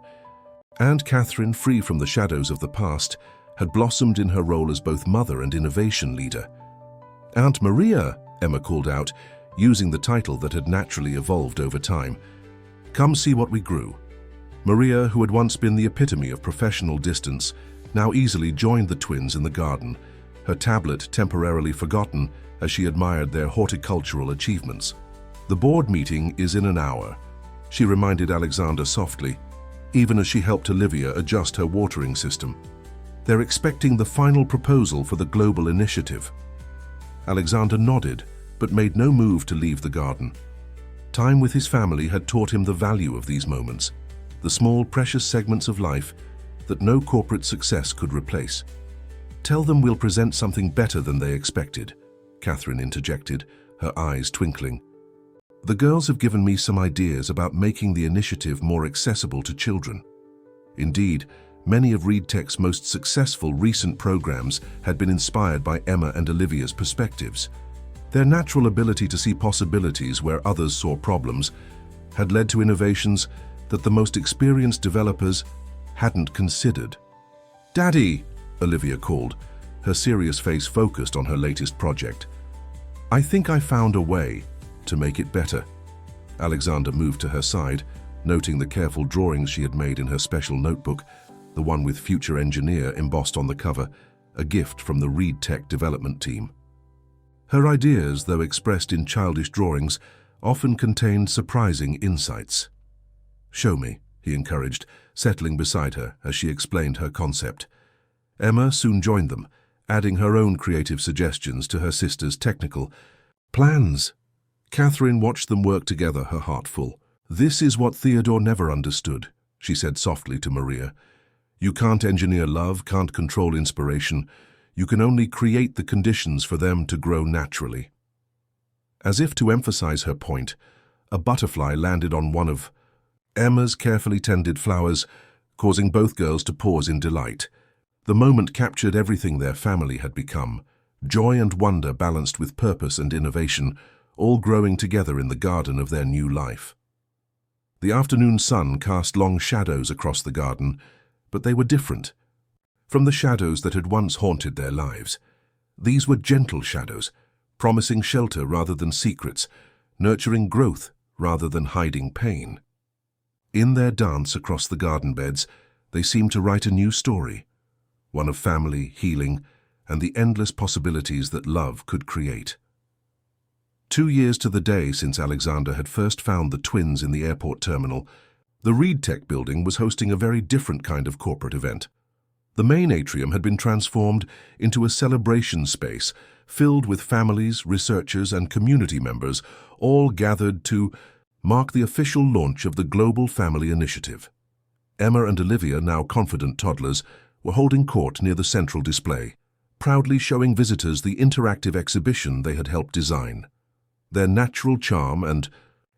And Catherine, free from the shadows of the past, had blossomed in her role as both mother and innovation leader. "Aunt Maria," Emma called out, using the title that had naturally evolved over time. "Come see what we grew." Maria, who had once been the epitome of professional distance, now easily joined the twins in the garden, her tablet temporarily forgotten as she admired their horticultural achievements. "The board meeting is in an hour," she reminded Alexander softly, even as she helped Olivia adjust her watering system. "They're expecting the final proposal for the global initiative." Alexander nodded, but made no move to leave the garden. Time with his family had taught him the value of these moments, the small, precious segments of life that no corporate success could replace. "Tell them we'll present something better than they expected," Catherine interjected, her eyes twinkling. "The girls have given me some ideas about making the initiative more accessible to children." Indeed, many of ReadTech's most successful recent programs had been inspired by Emma and Olivia's perspectives. Their natural ability to see possibilities where others saw problems had led to innovations that the most experienced developers hadn't considered. "Daddy," Olivia called, her serious face focused on her latest project. "I think I found a way to make it better." Alexander moved to her side, noting the careful drawings she had made in her special notebook, the one with Future Engineer embossed on the cover, a gift from the ReadTech development team. Her ideas, though expressed in childish drawings, often contained surprising insights. "Show me," he encouraged, settling beside her as she explained her concept. Emma soon joined them, adding her own creative suggestions to her sister's technical plans. Catherine watched them work together, her heart full. "This is what Theodore never understood," she said softly to Maria. "You can't engineer love, can't control inspiration. You can only create the conditions for them to grow naturally." As if to emphasize her point, a butterfly landed on one of Emma's carefully tended flowers, causing both girls to pause in delight. The moment captured everything their family had become, joy and wonder balanced with purpose and innovation, all growing together in the garden of their new life. The afternoon sun cast long shadows across the garden, but they were different from the shadows that had once haunted their lives. These were gentle shadows, promising shelter rather than secrets, nurturing growth rather than hiding pain. In their dance across the garden beds, they seemed to write a new story, one of family, healing, and the endless possibilities that love could create. 2 years to the day since Alexander had first found the twins in the airport terminal, the ReadTech building was hosting a very different kind of corporate event. The main atrium had been transformed into a celebration space filled with families, researchers, and community members, all gathered to mark the official launch of the Global Family Initiative. Emma and Olivia, now confident toddlers, were holding court near the central display, proudly showing visitors the interactive exhibition they had helped design. Their natural charm and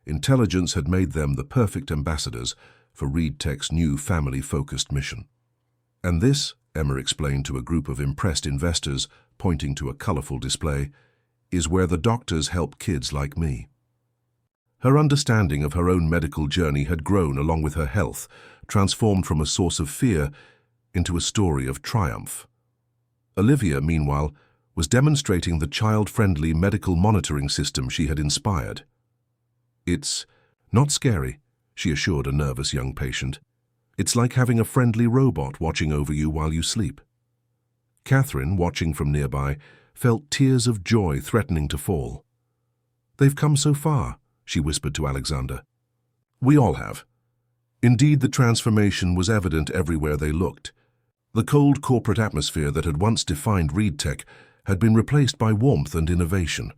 intelligence had made them the perfect ambassadors for ReadTech's new family-focused mission. "And this," Emma explained to a group of impressed investors, pointing to a colorful display, "is where the doctors help kids like me." Her understanding of her own medical journey had grown along with her health, transformed from a source of fear into a story of triumph. Olivia, meanwhile, was demonstrating the child-friendly medical monitoring system she had inspired. "It's not scary," she assured a nervous young patient. "It's like having a friendly robot watching over you while you sleep." Catherine, watching from nearby, felt tears of joy threatening to fall. "They've come so far," she whispered to Alexander. "We all have." Indeed, the transformation was evident everywhere they looked. The cold corporate atmosphere that had once defined ReedTech had been replaced by warmth and innovation.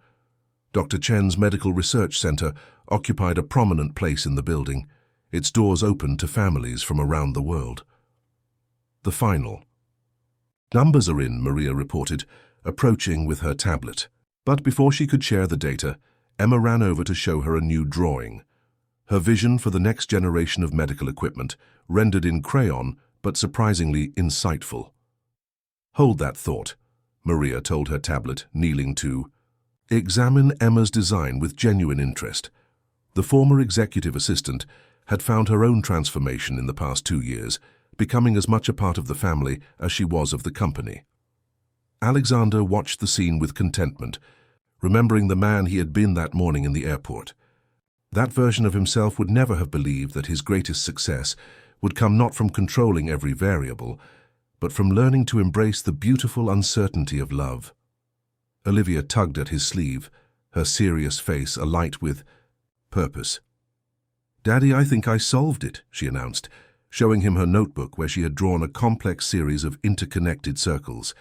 Dr. Chen's Medical Research Center occupied a prominent place in the building, its doors open to families from around the world. The final. "Numbers are in," Maria reported, approaching with her tablet. But before she could share the data, Emma ran over to show her a new drawing. Her vision for the next generation of medical equipment, rendered in crayon, but surprisingly insightful. "Hold that thought," Maria told her tablet, kneeling to examine Emma's design with genuine interest. The former executive assistant had found her own transformation in the past 2 years, becoming as much a part of the family as she was of the company. Alexander watched the scene with contentment, remembering the man he had been that morning in the airport. That version of himself would never have believed that his greatest success would come not from controlling every variable, but from learning to embrace the beautiful uncertainty of love. Olivia tugged at his sleeve, her serious face alight with purpose. "Daddy, I think I solved it," she announced, showing him her notebook where she had drawn a complex series of interconnected circles.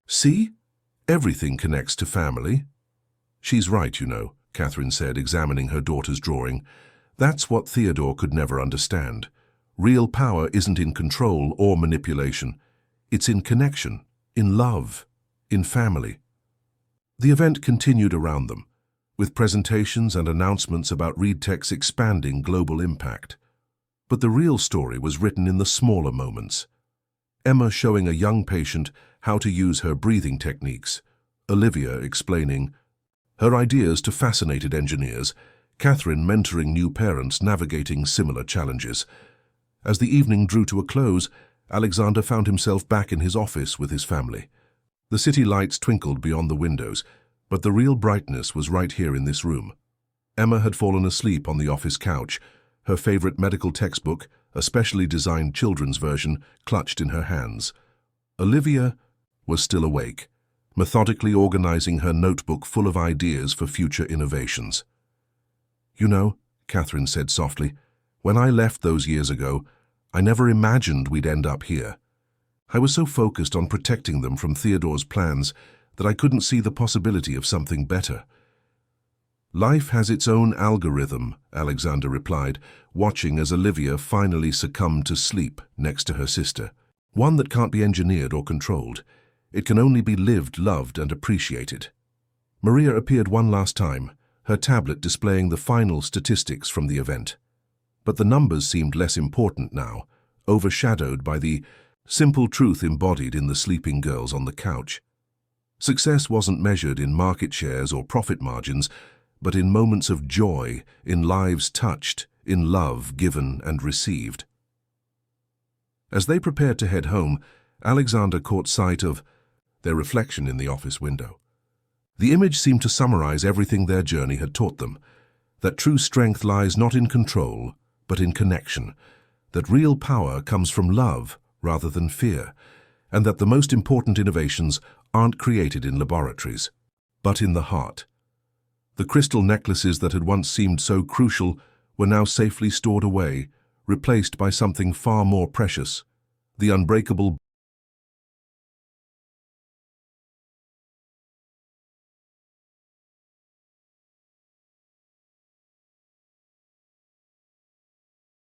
"See? Everything connects to family." "She's right, you know," Catherine said, examining her daughter's drawing. "That's what Theodore could never understand. Real power isn't in control or manipulation. It's in connection, in love, in family." The event continued around them, with presentations and announcements about ReedTech's expanding global impact. But the real story was written in the smaller moments. Emma showing a young patient how to use her breathing techniques, Olivia explaining her ideas to fascinated engineers, Catherine mentoring new parents navigating similar challenges. As the evening drew to a close, Alexander found himself back in his office with his family. The city lights twinkled beyond the windows, but the real brightness was right here in this room. Emma had fallen asleep on the office couch, her favorite medical textbook, a specially designed children's version, clutched in her hands. Olivia was still awake, methodically organizing her notebook full of ideas for future innovations. "You know," Catherine said softly, "when I left those years ago, I never imagined we'd end up here. I was so focused on protecting them from Theodore's plans that I couldn't see the possibility of something better." "Life has its own algorithm," Alexander replied, watching as Olivia finally succumbed to sleep next to her sister. "One that can't be engineered or controlled. It can only be lived, loved, and appreciated." Maria appeared one last time, her tablet displaying the final statistics from the event. But the numbers seemed less important now, overshadowed by the simple truth embodied in the sleeping girls on the couch. Success wasn't measured in market shares or profit margins, but in moments of joy, in lives touched, in love given and received. As they prepared to head home, Alexander caught sight of their reflection in the office window. The image seemed to summarize everything their journey had taught them, that true strength lies not in control, but in connection, that real power comes from love rather than fear, and that the most important innovations aren't created in laboratories, but in the heart. The crystal necklaces that had once seemed so crucial were now safely stored away, replaced by something far more precious, the unbreakable